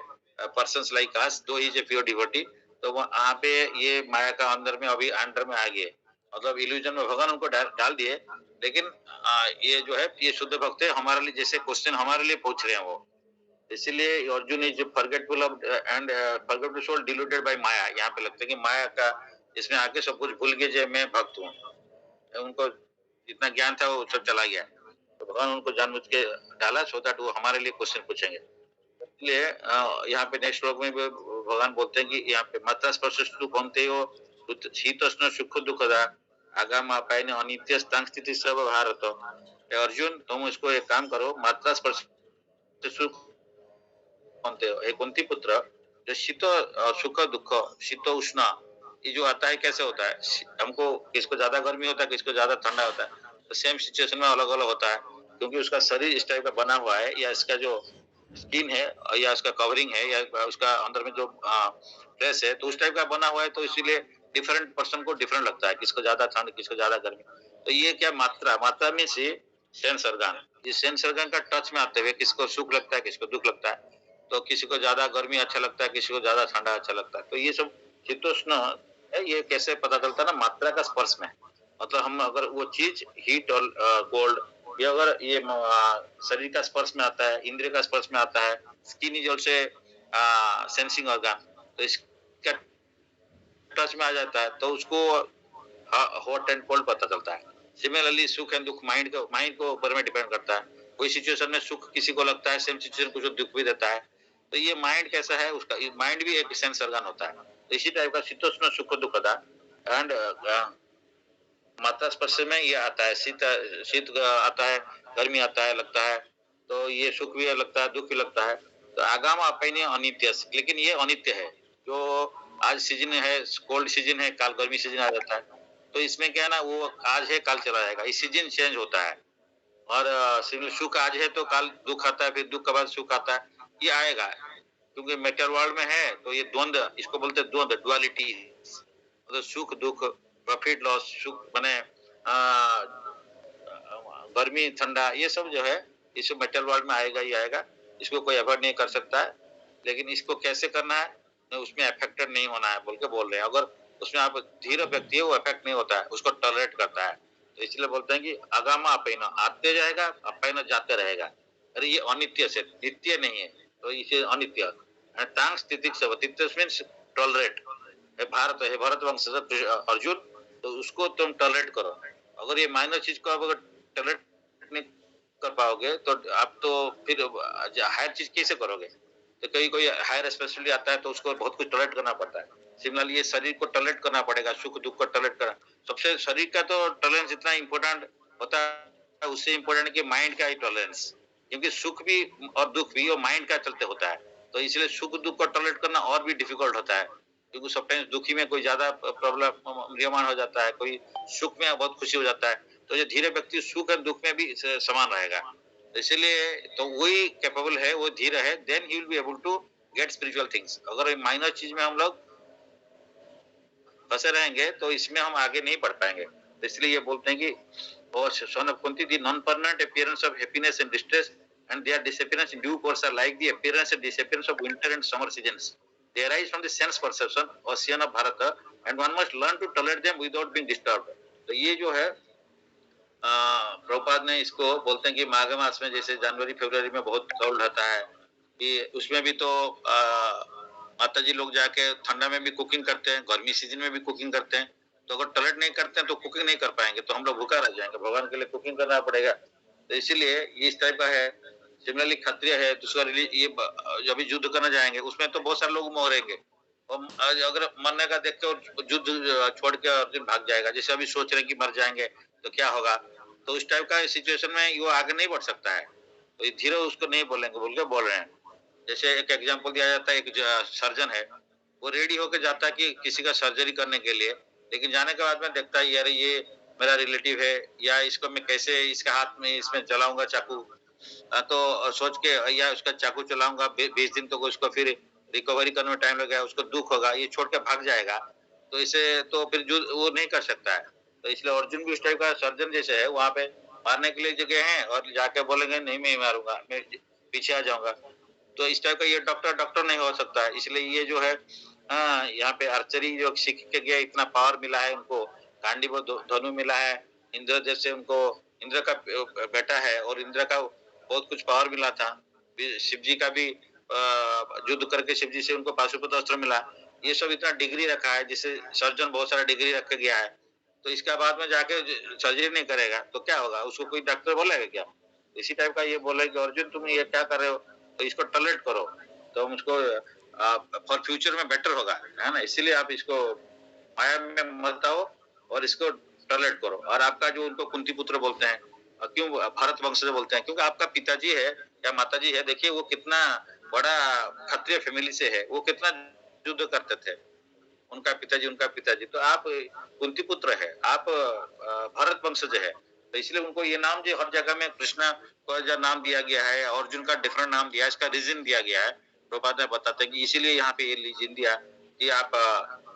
person like us, though he is a pure devotee. तो वहाँ पे ये माया का अंदर में अभी अंडर में आ गए, मतलब इल्यूजन में भगवान उनको डाल दिए। लेकिन ये जो है ये शुद्ध भक्त है, हमारे लिए जैसे क्वेश्चन हमारे लिए पूछ रहे हैं वो। इसलिए Arjun is forgetful of and forgetful soul diluted by Maya. यहाँ पे लगता है कि माया का इसमें आके सब कुछ भूल गए, मैं भक्त हूँ, उनको जितना ज्ञान था वो सब चला गया। तो भगवान उनको जानबूझ के डाला सो दैट वो हमारे लिए क्वेश्चन पूछेंगे। इसलिए यहाँ पे नेक्स्ट श्लोक में भगवान बोलते हैं कि यहाँ पे मात्रा स्पर्श कौनते हो शीतोष्ण सुख दुखदा आगाम आपायने अनित्य स्थान स्थिति सब भारत। अर्जुन तुम इसको एक काम करो, मात्रा स्पर्श से सुख मानते हो। एक कुंती पुत्र जो शीत सुख दुख शीत उष्ण ये जो आता है कैसे होता है, हमको किसको ज्यादा गर्मी होता है, किसको ज्यादा ठंडा होता है, तो सेम सिचुएशन में अलग अलग होता है, क्योंकि उसका शरीर इस टाइप का बना हुआ है, या इसका जो स्किन है या उसका कवरिंग है या उसका अंदर में जो फ्लेश है तो उस टाइप का बना हुआ है, तो इसीलिए डिफरेंट पर्सन को डिफरेंट लगता है, किसको ज्यादा ठंड किसको ज्यादा गर्मी। तो ये क्या मात्रा मात्रा में से सेंस organ, ये सेंस organ का टच में आते हुए किसको सुख लगता है किसको दुख लगता है, तो किसी को ज्यादा गर्मी अच्छा लगता है किसी को ज्यादा ठंडा अच्छा लगता है। तो ये सब शीतोष्ण है, ये कैसे पता चलता है ना, मात्रा का स्पर्श में। मतलब हम अगर वो चीज हीट और कोल्ड, ये अगर ये शरीर का स्पर्श में आता है, इंद्रिय का स्पर्श में आता है, skin is also sensing organ, तो इसका टच में आ जाता है तो उसको हॉट एंड कोल्ड पता चलता है। सिमिलरली सुख एंड दुख माइंड को ऊपर में डिपेंड करता है। कोई सिचुएशन में सुख किसी को लगता है, सेम सिचुएशन कुछ दुख भी देता है। तो ये माइंड कैसा है, उसका माइंड भी एक सेंस organ होता है। तो इसी टाइप का शीतोष्ण सुख दुख था। एंड मात्रा स्पर्श में ये आता है, शीत शीत आता है, गर्मी आता है लगता है, तो ये सुख भी लगता है दुख भी लगता है। तो आगाम अपने अनित्य, लेकिन ये अनित्य है। जो आज सीजन है कोल्ड सीजन है, काल गर्मी सीजन आ जाता है, तो इसमें क्या है ना, वो आज है काल चला जाएगा, इस सीजन चेंज होता है। और सुख आज है तो काल दुख आता है, फिर दुख के बाद सुख आता है, ये आएगा, क्योंकि मेटल वर्ल्ड में है। तो ये द्वंद्व, इसको बोलते हैं द्वंद्व, डुअलिटी, मतलब सुख दुख, प्रॉफिट लॉस, सुख बने गर्मी ठंडा, ये सब जो है इस मेटल वर्ल्ड में आएगा ही आएगा, इसको कोई अवॉइड नहीं कर सकता है। लेकिन इसको कैसे करना है, उसमें अफेक्टेड नहीं होना है बोल के बोल रहे हैं। अगर उसमें आप धीरे व्यक्ति है वो अफेक्ट नहीं होता है, उसको टॉलरेट करता है। तो इसलिए बोलते हैं कि अगामा अपैना, आते जाएगा अपैना जाते रहेगा। अरे ये अनित्य से, नित्य नहीं है, तो इसे अनित्य। तांग स्थिति मीन्स टॉलरेट। भारत वंश अर्जुन, तो उसको तुम टॉलरेट करो। अगर ये माइनर चीज को आप अगर टॉलरेट नहीं कर पाओगे तो आप तो फिर हायर चीज कैसे करोगे। तो कोई हायर स्पेशलिटी आता है तो उसको बहुत कुछ टॉलरेट करना पड़ता है। सिमिलरली ये शरीर को टॉलरेट करना पड़ेगा, सुख दुख को टॉलरेट करना। सबसे शरीर का तो टॉलरेंस इतना इम्पोर्टेंट होता है, उससे इम्पोर्टेंट कि माइंड का ही टॉलरेंस, क्योंकि सुख भी और दुख भी वो माइंड का चलते होता है। तो इसलिए सुख दुख को टॉलरेट करना और भी डिफिकल्ट होता है, क्योंकि समटाइम्स दुखी में कोई ज्यादा प्रॉब्लम म्रियमाण हो जाता है, कोई सुख में बहुत खुशी हो जाता है। तो ये धीरे व्यक्ति सुख और दुख में भी समान रहेगा। इसलिए तो वही कैपेबल है, वो धीरे है, then he will be able to get spiritual things. अगर माइनर चीज में हम लोग फंसे रहेंगे तो इसमें हम आगे नहीं बढ़ पाएंगे। तो इसलिए ये बोलते हैं कि और son of Kunti, the non-permanent appearance of happiness and distress and their disappearance in due course are like the appearance and disappearance of winter and summer seasons. They arise from the sense perception ocean of Bharata, and one must learn to tolerate them without being disturbed. तो ये जो है प्रभुपाद ने इसको बोलते हैं कि माघ मास में जैसे जनवरी फरवरी में बहुत कोल्ड रहता है, कि उसमें भी तो माता जी लोग जाके ठंडा में भी कुकिंग करते हैं, गर्मी सीजन में भी कुकिंग करते हैं। तो अगर टॉलरेट नहीं करते हैं तो कुकिंग नहीं कर पाएंगे, तो हम लोग भूखा रह जाएंगे, भगवान के लिए कुकिंग करना पड़ेगा। तो इसीलिए ये इस टाइप का है। सिमिलरली क्षत्रिय है, दूसरा ये जब भी युद्ध करना जाएंगे उसमें तो बहुत सारे लोग मरेंगे, और अगर मरने का देख के युद्ध छोड़ के अर्जुन भाग जाएगा, जैसे अभी सोच रहे हैं कि मर जाएंगे तो क्या होगा। तो उस टाइप का सिचुएशन में वो आगे नहीं बढ़ सकता है, तो ये धीरे उसको नहीं बोलेंगे बोल के बोल रहे हैं। जैसे एक एग्जांपल दिया जाता है, एक सर्जन है, वो रेडी होके जाता है कि किसी का सर्जरी करने के लिए, लेकिन जाने के बाद में देखता है यार ये मेरा रिलेटिव है, या इसको मैं कैसे इसके हाथ में इसमें चलाऊंगा चाकू, तो सोच के या उसका चाकू चलाऊंगा 20 दिन तो उसको फिर रिकवरी करने में टाइम लगेगा, उसको दुख होगा, ये छोड़ के भाग जाएगा। तो इसे तो फिर जो वो नहीं कर सकता है। तो इसलिए अर्जुन भी उस टाइप का सर्जन जैसे है, वहां पे मारने के लिए जगह है और जाके बोलेंगे नहीं मैं मारूंगा, मैं पीछे आ जाऊंगा। तो इस टाइप का ये डॉक्टर नहीं हो सकता है। इसलिए ये जो है यहाँ पे आर्चरी जो सीख के गया, इतना पावर मिला है उनको, गांडीव धनु मिला है, इंद्र जैसे उनको इंद्र का बेटा है और इंद्र का बहुत कुछ पावर मिला था। शिव जी का भी युद्ध करके शिव जी से उनको पाशुपत अस्त्र मिला। ये सब इतना डिग्री रखा है, जिससे सर्जन बहुत सारा डिग्री रख के गया है। तो इसके बाद में जाके सर्जरी नहीं करेगा तो क्या होगा, उसको कोई डॉक्टर बोलेगा क्या। इसी टाइप का ये बोले कि अर्जुन तुम ये क्या कर रहे हो, तो इसको टॉलरेट करो, तो हम उसको फॉर फ्यूचर में बेटर होगा, है ना। इसीलिए आप इसको माया में मत आओ और इसको टॉलरेट करो। और आपका जो उनको कुंती पुत्र बोलते हैं, क्यों भारत वंश से बोलते हैं, क्योंकि आपका पिताजी है क्या माताजी है, देखिए वो कितना बड़ा क्षत्रिय फैमिली से है, वो कितना युद्ध करते थे, उनका पिताजी तो आप कुंती पुत्र है, आप भरत वंशज है, तो इसलिए उनको ये नाम जो हर जगह में कृष्णा को जो नाम दिया गया है, अर्जुन का डिफरेंट नाम दिया है, इसका रीजन दिया गया है। प्रभुपाद में बताते हैं कि इसीलिए यहाँ पे ये रीजन दिया कि आप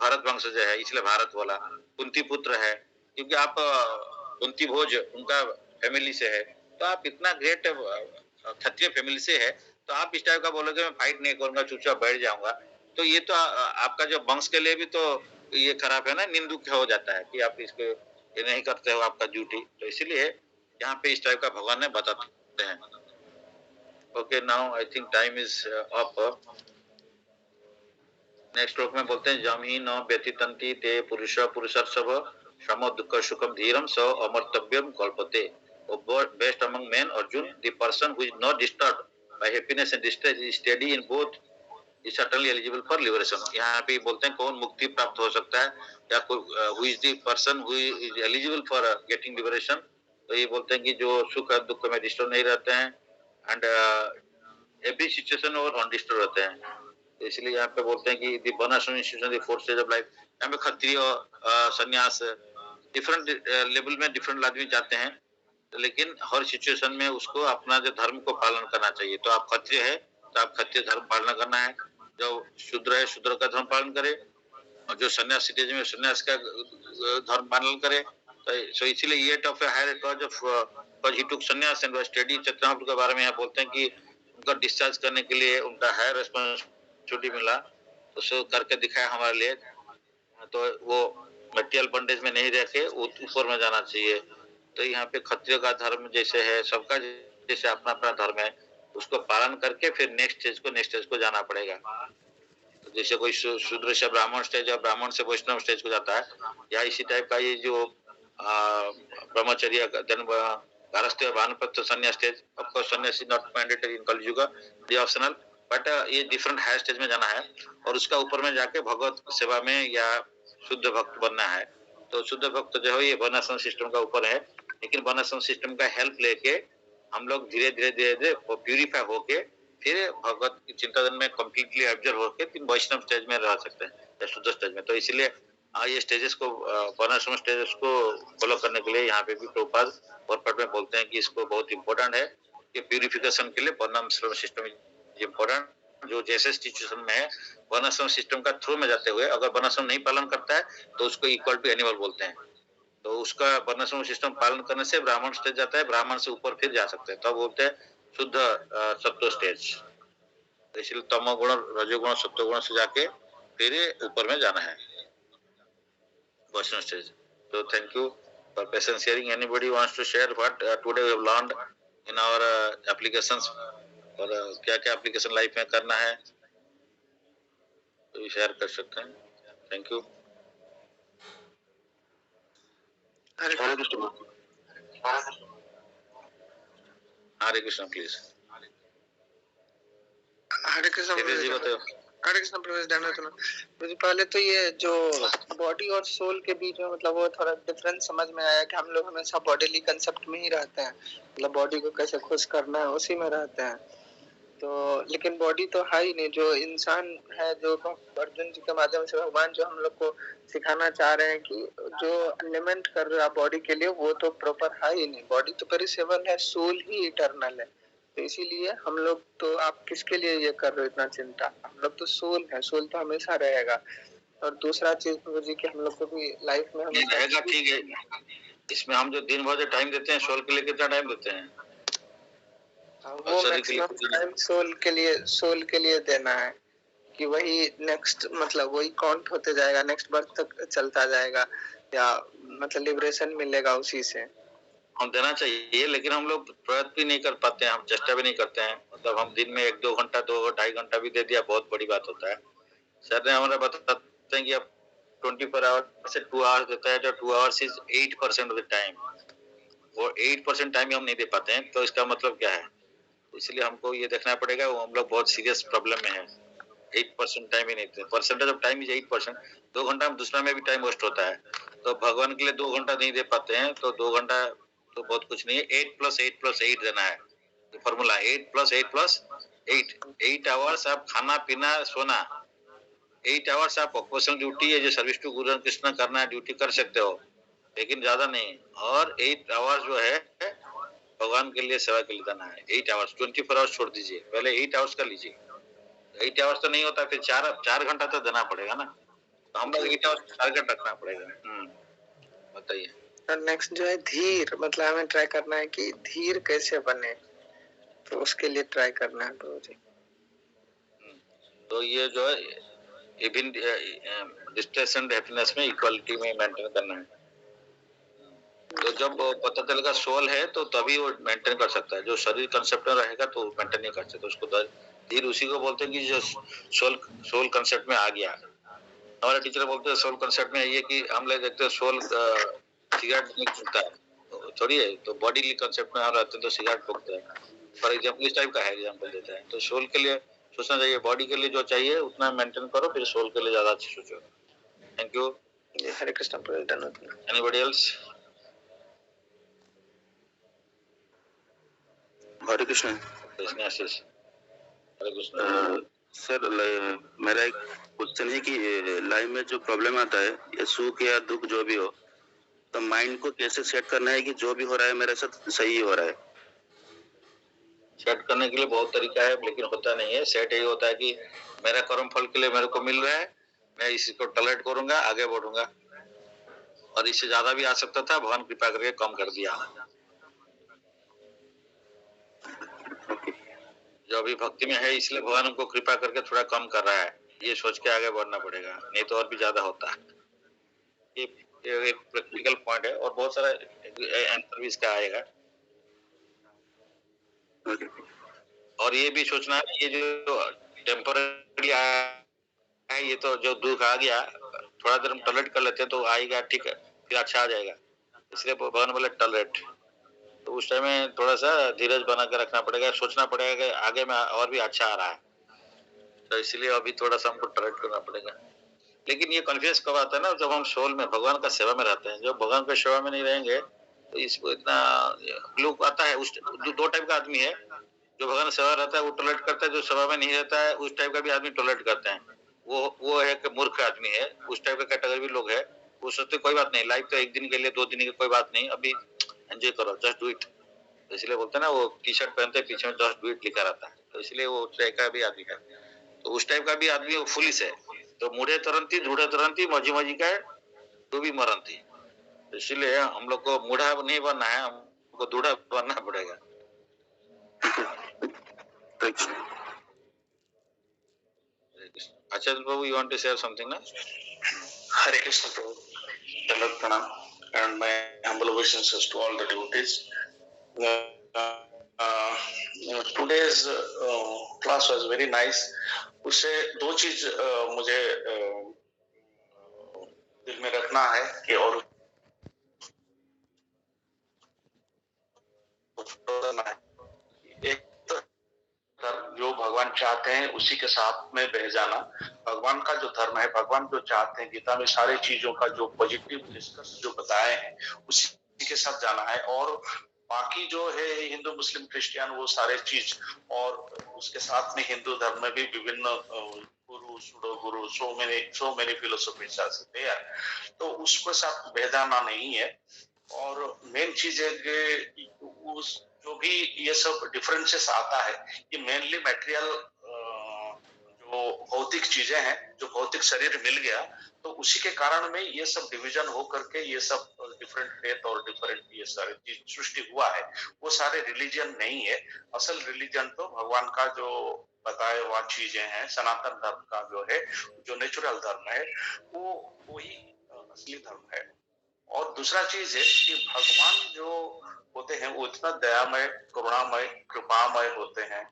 भरत वंशज है, इसलिए भारत बोला। कुंती पुत्र है क्योंकि आप कुंती भोज उनका फैमिली से है, तो आप इतना ग्रेट क्षत्रिय फैमिली से है, तो आप इस टाइप का बोलोगे मैं फाइट नहीं करूंगा, चुपचाप बैठ जाऊंगा, तो ये तो आपका जो वंश के लिए भी तो ये खराब है ना, निंदुक हो जाता है कि आप इसको ये नहीं करते हो आपका ड्यूटी, तो इसीलिए यहाँ पे इस टाइप का भगवान ने बताते हैं। Okay, now I think time is up. Next श्लोक में बोलते हैं जम ही न व्यतीतंती ते पुरुष पुरुषर्षभ श्रम दुख सुखम धीरम स अमर्तव्यम कल्पते। Best among men Arjun, the person who is not disturbed by happiness and distress is steady in both is certainly eligible for liberation। यहाँ पे बोलते हैं कौन मुक्ति प्राप्त हो सकता है या who is the person who is eligible for getting liberation, तो ये बोलते हैं कि जो सुख और दुख में डिस्टर्ब नहीं रहते हैं एंड एवरी सिचुएशन और अनडिस्टर्ब रहते हैं, तो इसलिए यहाँ पे बोलते हैं कि दी वर्णाश्रम institution the fourth stage of life. यहाँ पे क्षत्रिय संन्यास डिफरेंट लेवल में डिफरेंट आदमी जाते हैं, लेकिन हर सिचुएशन में उसको अपना जो धर्म को पालन करना चाहिए। तो आप क्षत्रिय है तो आप क्षत्रिय धर्म पालन करना है, जो शूद्र है शूद्र का धर्म पालन करे, और जो सन्यास स्टेज में सन्यास का धर्म पालन करे। तो इसीलिए ये टॉप हायर कॉज ऑफ ही टुक सन्यास एंड वाज स्टडी। चैतन्य के बारे में यहाँ बोलते हैं कि उनका डिस्चार्ज करने के लिए उनका हायर रिस्पांसिबिलिटी मिला, उसको करके दिखाया हमारे लिए, तो वो मटेरियल बंडेज में नहीं रह के ऊपर में जाना चाहिए। तो यहाँ पे क्षत्रिय का धर्म जैसे है, सबका जैसे अपना अपना धर्म है, उसको पालन करके फिर नेक्स्ट स्टेज को जाना पड़ेगा। तो जैसे कोई शूद्र से ब्राह्मण स्टेज या ब्राह्मण से वैष्णव स्टेज को जाता है, या इसी टाइप का ये जो ब्रह्मचर्य गारहस्थ्य वानप्रस्थ संन्यास स्टेज, ऑफ कोर्स संन्यास इज नॉट मैंडेटरी इन कलयुग, ये ऑप्शनल, बट ये डिफरेंट हायर स्टेज में जाना है और उसका ऊपर में जाके भगवत सेवा में या शुद्ध भक्त बनना है। तो शुद्ध भक्त जो है ये वर्णाश्रम सिस्टम का ऊपर है, लेकिन वर्णाश्रम सिस्टम का हेल्प लेके हम लोग धीरे धीरे प्यूरिफाई होके फिर भगवत चिंतन में कम्प्लीटली ऑब्जर्व होके फिर वैष्णव स्टेज में रह सकते हैं या शुद्ध स्टेज में। तो इसलिए ये स्टेजेस को वर्णाश्रम स्टेजेस को फॉलो करने के लिए यहाँ पे भी प्रभुपाद और में बोलते हैं कि इसको बहुत इंपॉर्टेंट है कि प्यूरिफिकेशन के लिए वर्णाश्रम सिस्टम इम्पोर्टेंट। जो जैसे सिचुएशन में है वर्णाश्रम सिस्टम का थ्रू में जाते हुए अगर वर्णाश्रम नहीं पालन करता है तो उसको इक्वल टू एनिमल बोलते हैं। तो उसका वर्णाश्रम सिस्टम पालन करने से ब्राह्मण स्टेज जाता है, ब्राह्मण से ऊपर फिर जा सकते हैं, तो बोलते हैं शुद्ध सत्व स्टेज। तो इसलिए तमोगुण रजोगुण सत्वगुण से जाके फिर ऊपर में जाना है वैष्णव स्टेज। तो thank you for patience sharing. Anybody wants to share what today we have learned in our applications, और क्या क्या एप्लीकेशन लाइफ में करना है तो शेयर कर सकते हैं। Thank you. Hare Krishna please. Hare Krishna Hare Krishna Pravesh मुझे पहले तो ये जो बॉडी और सोल के बीच में मतलब वो थोड़ा डिफरेंस समझ में आया कि हम लोग हमेशा बॉडीली कंसेप्ट में ही रहते हैं, मतलब बॉडी को कैसे खुश करना है उसी में रहते हैं। तो लेकिन बॉडी तो है ही नहीं, जो इंसान है, जो अर्जुन जी के माध्यम से भगवान जो हम लोग को सिखाना चाह रहे हैं कि जो अलिमेंट कर रहा है बॉडी के लिए वो तो प्रॉपर है ही नहीं। बॉडी तो पेरिसेबल है, सोल ही इटर्नल है। तो इसीलिए हम लोग तो आप किसके लिए ये कर रहे हो इतना चिंता, हम लोग तो सोल है, सोल तो हमेशा रहेगा। और दूसरा चीज जी कि हम लोग को भी लाइफ में हमेशा रहेगा, ठीक है। इसमें हम जो दिन भर जो टाइम देते हैं सोल के लिए, कितना टाइम देते हैं? वो मैक्सिमम टाइम सोल के लिए देना है कि वही नेक्स्ट मतलब वही काउंट होते जाएगा, नेक्स्ट बर्थ तक चलता जाएगा, या मतलब लिबरेशन मिलेगा उसी से। हम देना चाहिए, लेकिन हम लोग प्रयत्न भी नहीं कर पाते हैं, हम चेष्टा भी नहीं करते हैं। मतलब हम दिन में 1-2 घंटा 2-2.5 घंटा भी दे दिया बहुत बड़ी बात होता है। सर ने हमारा बताते हैं कि अब 24 आवर से 2 आवर्स देता है, तो 2 hours is 8% of the time, और 8% टाइम हम नहीं दे पाते हैं, तो इसका मतलब क्या है? इसलिए हमको ये देखना पड़ेगा, वो हम लोग बहुत सीरियस प्रॉब्लम में है। 8% टाइम ही नहीं देते, परसेंटेज ऑफ टाइम इज 8%। 2 घंटा में दूसरा में भी टाइम वेस्ट होता है, तो भगवान के लिए 2 घंटा नहीं दे पाते हैं, तो 2 घंटा तो बहुत कुछ नहीं है। 8 + 8 + 8 देना है, फॉर्मूला 8+8+8, 8 आवर्स आप खाना पीना सोना, 8 आवर्स आप ऑपरेशनल ड्यूटी है जो सर्विस टू गुरु कृष्ण करना है ड्यूटी कर सकते हो, लेकिन ज्यादा नहीं। और 8 आवर्स जो है भगवान के लिए सेवा के लिए देना है। 8 आवर्स, 24 आवर्स छोड़ दीजिए, पहले 8 आवर्स का लीजिए। 8 आवर्स तो नहीं होता, फिर 4 घंटा तो देना पड़ेगा ना, तो हम लोग 8 आवर्स टारगेट रखना पड़ेगा। बताइए। नेक्स्ट जो है धीर, मतलब हमें ट्राई करना है कि धीर कैसे बने, तो उसके लिए ट्राई करना है प्रभु जी। तो ये जो है इवन डिस्ट्रेस एंड हैप्पीनेस में इक्वालिटी में मेंटेन करना है। तो जब पता चलेगा सोल है तो तभी वो मेंटेन कर सकता है, जो शरीर कंसेप्ट में रहेगा तो मेंटेन नहीं कर सकता। उसको धीर उसी को बोलते हैं कि जो सोल कंसेप्ट में आ गया। हमारे टीचर बोलते हैं सोल कंसेप्ट में ये कि हम लोग देखते हैं सोल सिगरेट नहीं फूकता है, थोड़ी है, तो बॉडी कंसेप्ट में हम रहते हैं तो सिगरेट फूकते हैं। फॉर एग्जाम्पल इस टाइप का है, एग्जाम्पल देता है। तो सोल के लिए सोचना चाहिए, बॉडी के लिए जो चाहिए उतना मेंटेन करो, फिर सोल के लिए ज्यादा अच्छी सोचो। Thank you. Hare Krishna Prabhu. Anybody else? Hare Krishna. Krishna Ashish. Hare Krishna. Sir मेरा एक क्वेश्चन है कि लाइफ में जो प्रॉब्लम आता है या सुख या दुख जो भी हो, तो माइंड को कैसे सेट करना है कि जो भी हो रहा है मेरे साथ सही हो रहा है? सेट करने के लिए बहुत तरीका है, लेकिन होता नहीं है। सेट यही होता है कि मेरा कर्म फल के लिए मेरे को मिल रहा है, मैं इसी को टॉलरेट करूंगा, आगे बढ़ूंगा। और इससे ज्यादा भी आ सकता था, भगवान कृपा करके कम कर दिया। जो अभी भक्ति में है इसलिए भगवान उनको कृपा करके थोड़ा कम कर रहा है, ये सोच के आगे बढ़ना पड़ेगा, नहीं तो और भी ज्यादा होता है। ये एक प्रैक्टिकल पॉइंट है, और बहुत सारा आंसर भी इसका आएगा। और ये भी सोचना है ये जो टेम्पररी आया है, ये तो जो दुख आ गया थोड़ा देर हम टॉलरेट कर लेते हैं तो आएगा, ठीक है, फिर अच्छा आ जाएगा। इसलिए भगवान बोले टॉलरेट। तो उस टाइम में थोड़ा सा धीरज बना के रखना पड़ेगा, सोचना पड़ेगा कि आगे में और भी अच्छा आ रहा है, तो इसलिए अभी थोड़ा सा हमको टॉलरेट करना पड़ेगा। लेकिन ये कॉन्फिडेंस कब आता है ना, जब हम सोल में भगवान का सेवा में रहते हैं। जब भगवान का सेवा में नहीं रहेंगे तो इसको इतना लोग आता है। उस दो टाइप का आदमी है, जो भगवान सेवा रहता है वो टॉलरेट करता है, जो सेवा में नहीं रहता है उस टाइप का भी आदमी टॉलरेट करते हैं। वो है कि मूर्ख आदमी है, उस टाइप का कैटेगरी भी लोग है। वो सोचते कोई बात नहीं, लाइफ तो एक दिन के लिए 2 दिन की कोई बात नहीं, अभी एंजॉय करो, जस्ट डू इट। तो इसलिए बोलते हैं ना, वो टी शर्ट पहनते हैं पीछे में जस्ट डू इट लिखा रहता है, तो इसलिए वो उस टाइप का भी आदमी है। तो उस टाइप का भी आदमी वो फुलिस है। तो मुड़े तरंती धूढ़े तरंती मजी मजी का तो भी मरंती। तो इसलिए हम लोग को मुढ़ा नहीं बनना है, हमको दूढ़ा बनना पड़ेगा। Achal Prabhu, you want to share something now? Hare Krishna Prabhu, Dandavat Pranam, and my humble obeisances to all the devotees. Today's class was very nice. उससे 2 चीज मुझे दिल में रखना है कि और एक जो भगवान चाहते हैं उसी के साथ में बह जाना। भगवान का जो धर्म है, भगवान जो चाहते हैं, गीता में सारे चीजों का जो पॉजिटिव डिस्कस जो बताए हैं उसी के साथ जाना है। और बाकी जो है हिंदू मुस्लिम क्रिश्चियन वो सारे चीज, और उसके साथ में हिंदू धर्म में भी विभिन्न guru pseudo guru so many philosophies are there, तो उसको साथ बह जाना नहीं है। और मेन चीज है कि उस जो भी ये सब डिफरेंसेस आता है, ये मेनली मटेरियल जो भौतिक चीजें हैं, जो भौतिक शरीर मिल गया तो उसी के कारण में ये सब डिवीजन हो करके ये सब डिफरेंट फेथ और डिफरेंट ये सारे चीज सृष्टि हुआ है। वो सारे रिलीजन नहीं है। असल रिलीजन तो भगवान का जो बताए हुआ चीजें हैं, सनातन धर्म का जो है, जो नेचुरल धर्म है, वो वही असली धर्म है। और दूसरा चीज है कि भगवान जो होते हैं वो इतना दयामय, करुणामय, कृपामय होते हैं।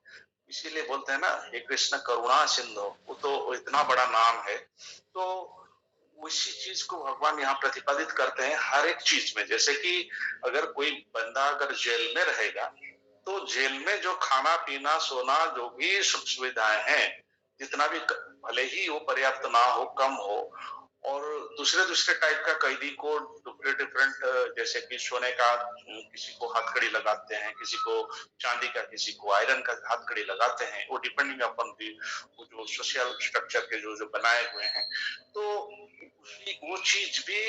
इसीलिए बोलते हैं ना, हे कृष्ण करुणा सिंधु, वो तो इतना बड़ा नाम है। तो उसी चीज को भगवान यहाँ प्रतिपादित करते हैं हर एक चीज में। जैसे कि अगर कोई बंदा अगर जेल में रहेगा तो जेल में जो खाना पीना सोना जो भी सुख सुविधाएं हैं, जितना भी, भले ही वो पर्याप्त ना हो, कम हो, और दूसरे दूसरे टाइप का कैदी को डिफरेंट जैसे कि सोने का किसी को हथकड़ी लगाते हैं, किसी को चांदी का, किसी को आयरन का हथकड़ी लगाते हैं, वो डिपेंडिंग अपन भी वो जो सोशल स्ट्रक्चर के जो जो बनाए हुए हैं, तो वो चीज भी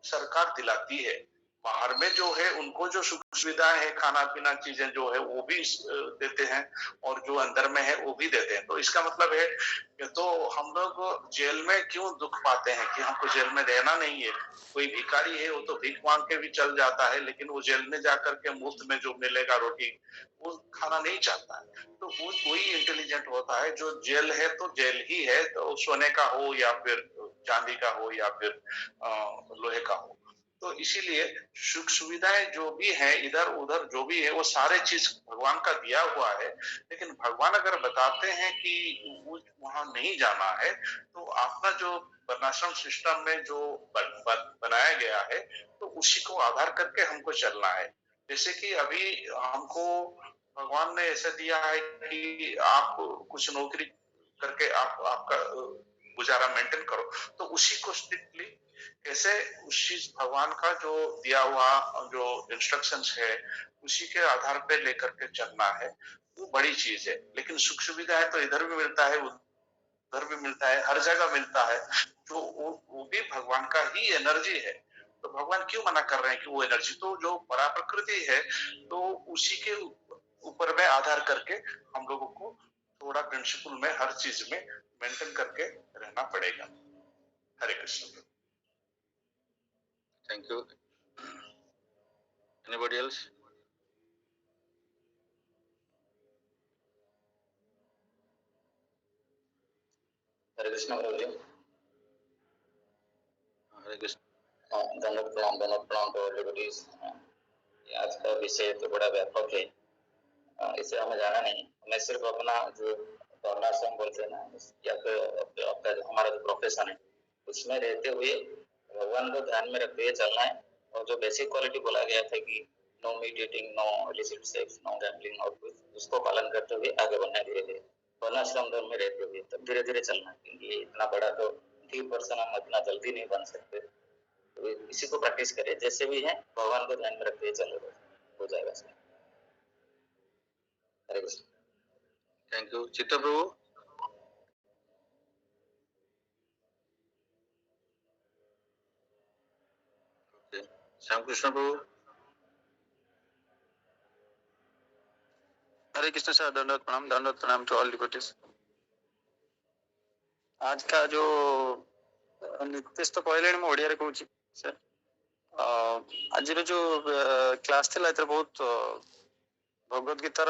सरकार दिलाती है। बाहर में जो है उनको जो सुख सुविधाएं है, खाना पीना चीजें जो है वो भी देते हैं, और जो अंदर में है वो भी देते हैं। तो इसका मतलब है कि तो हम लोग जेल में क्यों दुख पाते हैं कि हमको जेल में रहना नहीं है। कोई भिखारी है वो तो भीख मांग के भी चल जाता है, लेकिन वो जेल में जाकर के मुफ्त में जो मिलेगा रोटी वो खाना नहीं चाहता है। तो वो वही इंटेलिजेंट होता है जो जेल है तो जेल ही है, तो सोने का हो या फिर चांदी का हो या फिर लोहे का हो। तो इसीलिए सुख सुविधाएं जो भी है इधर उधर जो भी है वो सारे चीज भगवान का दिया हुआ है। लेकिन भगवान अगर बताते हैं कि वहां नहीं जाना है, तो अपना जो वर्णाश्रम सिस्टम में जो बनाया गया है तो उसी को आधार करके हमको चलना है। जैसे कि अभी हमको भगवान ने ऐसा दिया है कि आप कुछ नौकरी करके आप आपका गुजारा मेंटेन करो, तो उसी को स्ट्रिक्टली कैसे उस चीज भगवान का जो दिया हुआ जो इंस्ट्रक्शंस है उसी के आधार पे लेकर के चलना है, वो बड़ी चीज है। लेकिन सुख सुविधा है तो इधर भी मिलता है उधर भी मिलता है, हर जगह मिलता है, जो वो भी भगवान का ही एनर्जी है। तो भगवान क्यों मना कर रहे हैं कि वो एनर्जी तो जो परा प्रकृति है तो उसी के ऊपर में आधार करके हम लोगों को थोड़ा प्रिंसिपल में हर चीज में मेंटेन करके रहना पड़ेगा। हरे Krishna. Thank you. Anybody else? हरे कृष्ण प्रभु जी। हरे कृष्ण। धन्यवाद प्रणाम टू ऑल डिवोटीज। आज का विषय तो बड़ा व्यापक है, इसे हमें जाना नहीं। हमें सिर्फ अपना जो वर्णाश्रम बोलते हैं ना, या फिर आपका हमारा जो प्रोफेशन है उसमें रहते हुए भगवान को ध्यान में रखते हुए चलना है। और जो बेसिक क्वालिटी बोला गया था कि no meat eating, no illicit sex, no gambling और कुछ, उसको पालन करते हुए आगे बढ़ना है। धीरे धीरे वर्णाश्रम धर्म में रहते हुए तब धीरे धीरे चलना है, क्योंकि इतना बड़ा तो डीप पर्सन हम इतना जल्दी नहीं बन सकते। तो इसी को प्रैक्टिस करें, जैसे भी है भगवान को ध्यान में रखते हुए चलो, हो जाएगा sir. Hare Krishna. Thank you. चित्ता प्रभु। श्याम कृष्ण प्रभु। हरे कृष्ण सर। दंडवत प्रणाम टू ऑल डिवोटीज। आज का जो नितेश तो कहले मैं ओडिया रे कहूची सर। आज जो क्लास थिला एतर बहुत भगवत गीतार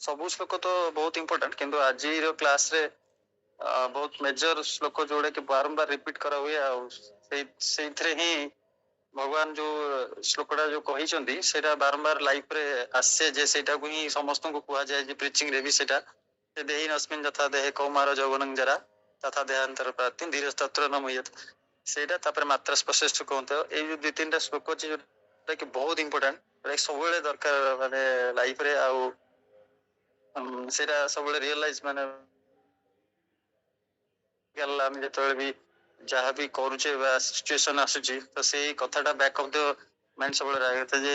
सबु श्लोक तो बहुत इंपोर्टेंट, किंतु आज क्लास रे बहुत मेजर श्लोक जोड़े कि बारंबार रिपीट करा हुए ही भगवान जो श्लोकटा जो कही सेटा बारंबार लाइफ रे आसे जे सेटा को ही समस्त को कुआ जाए जे प्रीचिंग रे भी सेटा देहि नस्मिन् यथा देहे कौमार यौवनं जरा तथा देहांतर प्राप्ति धीरे तत्र न मुह्यत सेटा तापर मात्र स्पष्ट कहते ए जो दु तीनटा श्लोक अछि जोटा कि बहुत इंपोर्टेंट, सब बेले दरकार माने लाइफ रे आउ सेटा सब बेले रियलाइज माने हम जेतबेले भी जहाँ भी करूचे बा सिचुएशन आसुची तो से कथाटा बैक ऑफ द माइंड सब रहता जे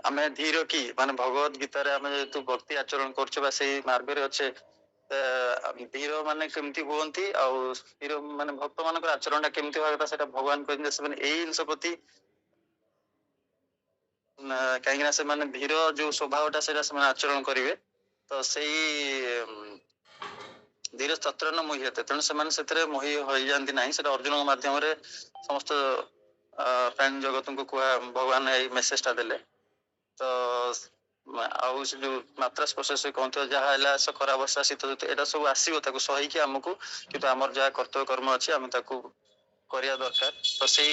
आमे धीर की माने भगवत गीता रे आमे जेतु भक्ति आचरण करछे बा सेही मार्ग रे अच्छे धीर माने केमती होंती आ धीर माने भक्त मानक आचरणटा केमती होगा सेटा भगवान कहते से माने एई जिंस प्रति कहीं से माने धीर जो स्वभावटा सेटा से आचरण करिवे तो सेही धीरे तत्र न मोहिते तेणु से मोहि हो जाती ना। से अर्जुन माध्यम रे समस्त प्राणी जगत को कह भगवान ये मेसेजटा देले। तो आउ से जो मात्रा स्पर्श से कहते जहाँ है खरा वर्षा शीत ऋतु एटा सब आसो ताको सही आमको, किंतु आमर जहाँ कर्तव्य कर्म अच्छी आम करवा दरकार। तो से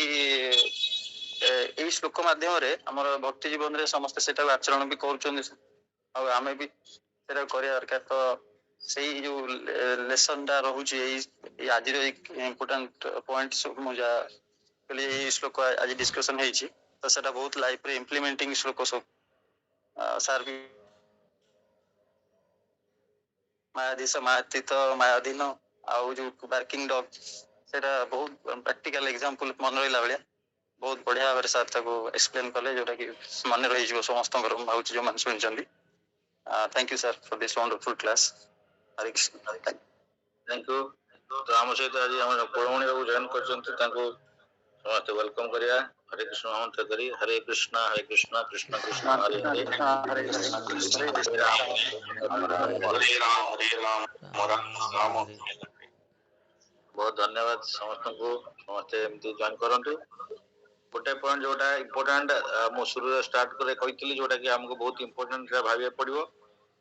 श्लोक माध्यम आमर भक्ति जीवन रे समस्त से आचरण भी कर आमे भी करवा दरकार। तो सही जो लेसन टा रहुची आज इम्पोर्टेंट पॉइंट मुझे श्लोक आज डिस्कशन है तो सेटा बहुत लाइफ रे इम्प्लीमेंटिंग श्लोक सब सार भी मायाधीश मायातीत मायाधीन आउ जो बार्किंग डॉग सेटा बहुत प्रैक्टिकल एग्जांपल मन रहिला बेले बहुत बढ़िया भाव सर ताको एक्सप्लेन कले जोटा कि मन रही जो समस्त भावुँ जो मान सुनी। Thank you sir for this wonderful class. Hare Krishna. Thank you. तो आम सहित आज आम कुलमणि बाबू जॉइन कर समस्त वेलकम करिया। हरे कृष्ण मंत्र करी हरे कृष्ण कृष्ण कृष्ण हरे हरे हरे राम राम। बहुत धन्यवाद समस्त को समस्ते एमती जॉइन करंतु। गोटे पॉइंट जोटा इम्पोर्टेंट मो शुरू स्टार्ट करे कहितली जोटा कि हमको बहुत इम्पोर्टेंट भाविया पड़िबो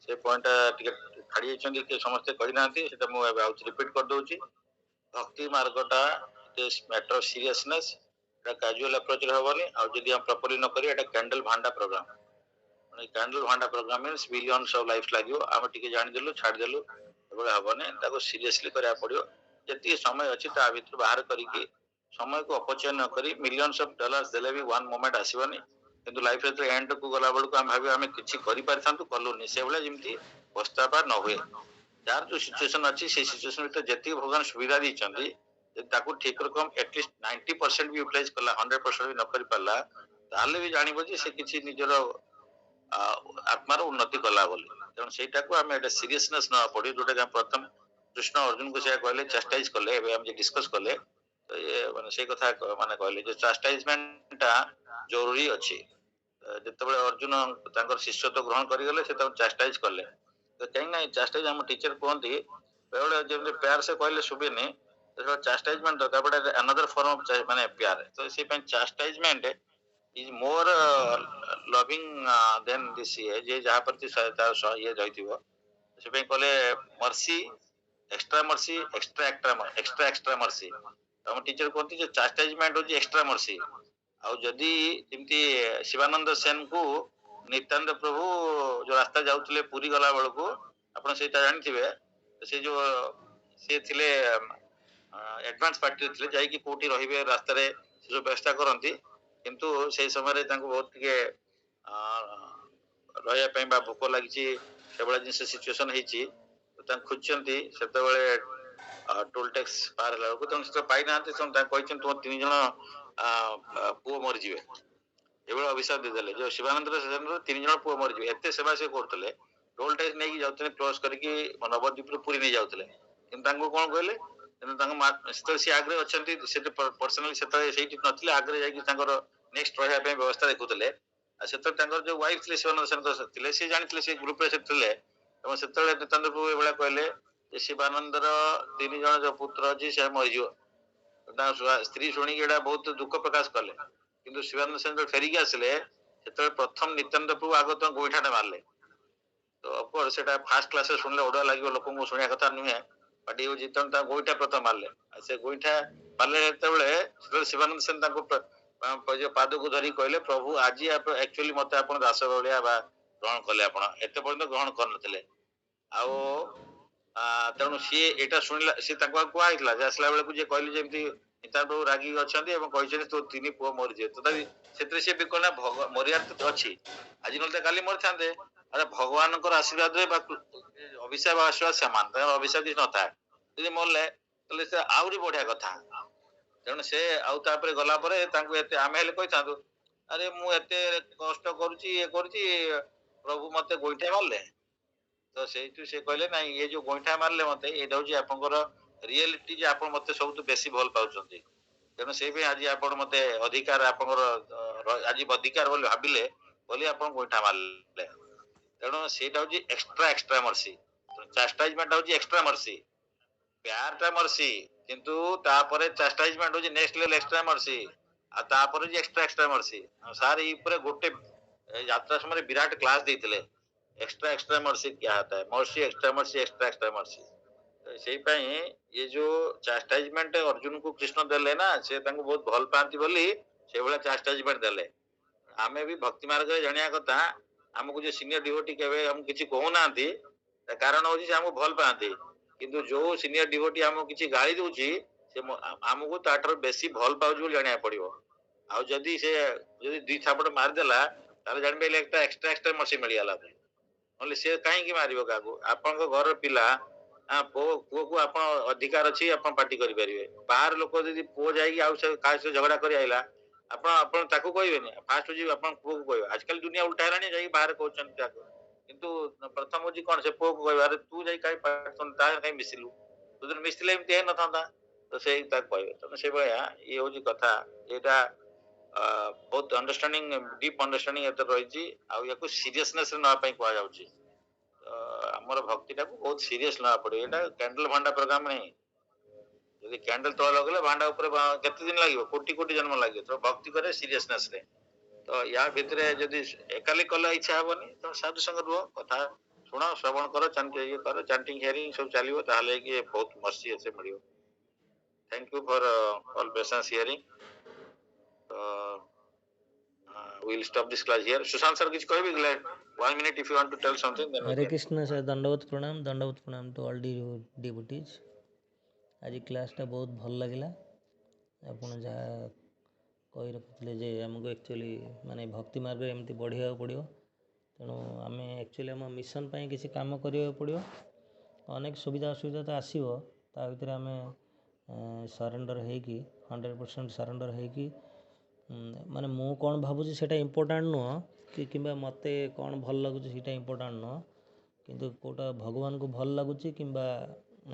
से पॉइंट टिके छाड़ी जाइछन कि समस्ते कहि नांती सेटा मो आउट रिपीट कर दोची। भक्ति मार्गटा it is matter of seriousness एटा कैजुअल अप्रोच रे होबनी आ जदी हम प्रॉपर्ली न करी एटा कैंडल भांडा प्रोग्राम माने कैंडल भांडा program means billions of life लागियो हम टिके जानि देलु छाड़ देलु एबे हबने ताको सीरियसली करिया पड़ियो। जति समय अछि ता भीतर बाहर करी कि समय को अपचय न करी मिलियंस ऑफ डॉलर्स देले भी वन मोमेंट आसीबनी किंतु लाइफ रे तो एंड को गला बेल को हम भाबी हम किछि करि परथांतु कलुनी से बेला जेमती पछतावा न होए। यार जो सिचुएशन अच्छी से सिचुएशन में तो जति भगवान सुविधा दी चंदी ताकू ठीक रकम एटलीस्ट 90% भी यूटिलाइज करला 100% भी न करि पाला ताले भी जानिबो जे से किछि निजर आत्मार उन्नति कला बोली तेणु सेटा को हम एटा सीरियसनेस न पड़ी जोटा कि प्रथम कृष्ण अर्जुन को से कहले चेस्टाइज करले एबे हम जे डिस्कस करले तो ये माने से कथा माने कहले जे चेस्टाइजमेंट ता जरूरी अछि। जेतेबेले अर्जुन तांकर शिष्यत्व ग्रहण करि गेले से त चेस्टाइज करले तो कहीं ना चास्टाइज हम टीचर कहती बेले जब प्यार से कहले सुबेनी तो चास्टाइजमेंट दरकार बट अनदर फॉर्म ऑफ माने प्यार तो से chastisement is more loving than this ये जे जहा प्रति ये रहिथिबो से पे कहले मर्सी एक्स्ट्रा एक्स्ट्रा मर्सी हम टीचर कहती जे चास्टाइजमेंट होची एक्स्ट्रा मर्सी आ जदी जेमती शिवानंद सेन को नित्यानंद प्रभु जो रास्ता जाउतले पूरी गला बेलको आपण सेटा जानिथिबे से जो से थिले एडवांस पार्टी थिले जाई कि कोठी रहिबे रास्ता रे जो व्यवस्था करंती किंतु से समय रे तांको बहुत के रहया पय बा भूख लागिची सेबला जिन सिचुएशन हेची तां खुचंती सेते बेले टोल टैक्स पार लागो तुम से पाई नांते तुम ता कहचन तुम तीन जण पुओ मर जिवे एबे अभिशाप दे देले जो शिवानंद सेन तीन जण पुओ मर जिवे एते सेवा से करतले टोल टैक्स नहीं जाउतले क्रॉस करके नवद्वीप रे पूरी नहीं जाउतले किंतु तांको कोन कहले किंतु तांको स्तर से आग्रे अछंती सेते पर्सनली सेते सेठी नथिले आग्रे जाई कि तांकर नेक्स्ट रहया पे व्यवस्था देखुतले आ सेते तांकर जो वाइफ थिले शिवानंद सेन को थिले से जानितले से ग्रुप रे थिले एवं सेते नित्यानंद प्रभु एबेला कहले जे शिवानंद रो तीन जण जो पुत्र अछि से मर जियो ता स्त्री सुनी एडा बहुत दुख प्रकाश कले किंतु शिवानंद सेन जो फेरी के आसले सेते प्रथम नित्यानंद प्रभु आगो तो गोइठाने मारले तो ऑफ कोर्स सेटा फास्ट क्लास से सुनले ओडा लागियो लोक को सुनिया कथा नुहे बट ये जितन ता गोइठा प्रथम मारले से गोइठा मारले तेबेले शिवानंद सेन ताको जो पाद को धरी कहले प्रभु आज आप एक्चुअली मते आपण दास बलिया बा ग्रहण कले आपण एते पर्यंत ग्रहण कर नथिले आउ तेणु सी एटा सुनिला सी ताको को आइतला जासला बेले को जे कहली जेमती नितान प्रभु रागी अछंती एवं कहछन तो तीन पुओ मर जे तथापि सेतरे से बिकना मरियार तो अछि आज नलते काली मर थांदे अरे भगवान को आशीर्वाद रे अभिशाप आशीर्वाद समान अभिशाप किछ नथा यदि मरले तले से आउरी बढ़िया कथा तेणु से आउ तापरे गला परे तांको एते आमे हेले कहिथांतु अरे मु एते कष्ट करूची ये करूची प्रभु मते गोइठा मारले तो सेठु से कहले ना ये जो गोइठा मारले मते एटा होची आपनकर रियलिटी जे आपन मते सबतु बेसी भल पाउचंती तेणु से भी आज आपन मते अधिकार आपनकर आज अधिकार बोली भाबिले बोली आपन गोइठा मारले तेणु सेटा होची एक्स्ट्रा मर्सी चास्टाइजमेंट होची एक्स्ट्रा मर्सी प्यार ता मर्सी किंतु तापरे चास्टाइजमेंट होची नेक्स्ट लेवल एक्स्ट्रा मर्सी आ तापरे जे एक्स्ट्रा मर्सी सार ई ऊपर गोटे यात्रा समय विराट क्लास देथिले एक्स्ट्रा मर्सी क्या होता है मर्सी एक्स्ट्रा मर्सी से ये जो चास्टाइजमेंट अर्जुन को कृष्ण देले ना से तांको बहुत भल पांती बोली से भला चास्टाइजमेंट देले आमे भी भक्ति मार्ग रे जानिया कथा हमको जो सीनियर डिवोटी केबे हम किछि कहू नांती कारण होची से हमको भल पांती किंतु जो सीनियर डिवोटी हमको किछि गाली दोची से हमको ताटर बेसी भल पाउछ बोली जानिया पड़िबो आ जदी से जदी दुई थापड़ मार देला ताले जानबे एकटा एक्स्ट्रा मर्सी मिल गेला नले से काहे की मारिबो काको आपन को घर पिला हाँ पुओ को आप अधिकार अच्छी आप पार्टी करें बाहर लोक जब पुओ जाए झगड़ा कर आइला आपण ताकू कहबेनि फास्ट जी अपन पुओ को कह आजकल दुनिया उल्टा है जाई बाहर कहते किंतु प्रथम हूँ कौन से पुओ को कह तू जाई कहीं मिसिलु तू मिसिले एमती है न था तो से कहे तेना से भाया ये हूँ कथा यहाँ बहुत अंडरस्टैंडिंग डीप अंडरस्टैंडिंग रही या सीरियसनेस नापी कहुच्छी आमर भक्ति टाक बहुत सीरियस ना पड़े यहाँ कैंडल भांडा प्रोग्राम नहीं यदि कैंडल तला लगले भांडा ऊपर केते दिन लगे कोटि कोटि जन्म लगे तो भक्ति करे सीरियसनेस रे तो या भितर जदि एकाली कला इच्छा हेनी तो साधु संग रुह कथा शुण श्रवण कर ये कर चैंटिंग हियरिंग सब चलो ताहले कि बहुत मर्सी ऐसे मिल thank you for all patience hearing we'll stop this class here. Sushant sir किछ कहबे glad 1 minute if you want to tell something then Hare Krishna sir दंडवत प्रणाम टू ऑल डिवोटीज आज क्लासटा बहुत भल लगिला आपण जहाँ कही रखुले जे आमको एक्चुअली माने भक्ति मार्ग एमती बढ़िया पड़ो तेणु आम एक्चुअली आम मिशन पर किसी काम करा पड़ो अनेक सुविधा असुविधा तो आसो ता भीतर आम सरेंडर होगी 100% सरेंडर होगी माने मु कौन भावुँ से इम्पोर्टाट नुह कि किंबा मते कौन भल लगुच से इम्पोर्टाट नुह किंतु कोटा भगवान को भल लगुच कि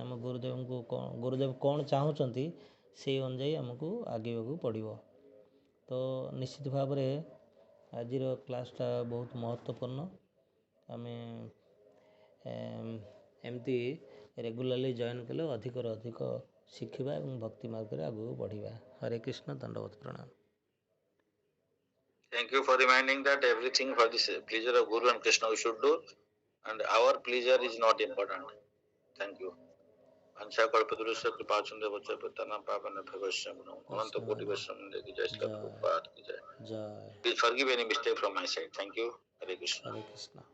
आम गुरुदेव कौन चाहूँगी से अनुजाई आमको आगे पड़ो तो निश्चित भाव आज क्लासटा बहुत महत्वपूर्ण आम एमती रेगुलाली जॉइन कले अधिक अधिक शिखा और भक्ति मार्ग में आगू बढ़ा हरे कृष्ण दंडवत प्रणाम Thank you for reminding that everything for this pleasure of Guru and Krishna we should do and our pleasure is not important. Thank you. Ansha कल्पतरुष्य कृपा चंद्र बच्चे पतना पावन भगवश्यम अनंत कोटि वैष्णव की जय श्री प्रभुपाद की जय. Please forgive any mistake from my side. Thank you. Hare Krishna. Hare Krishna.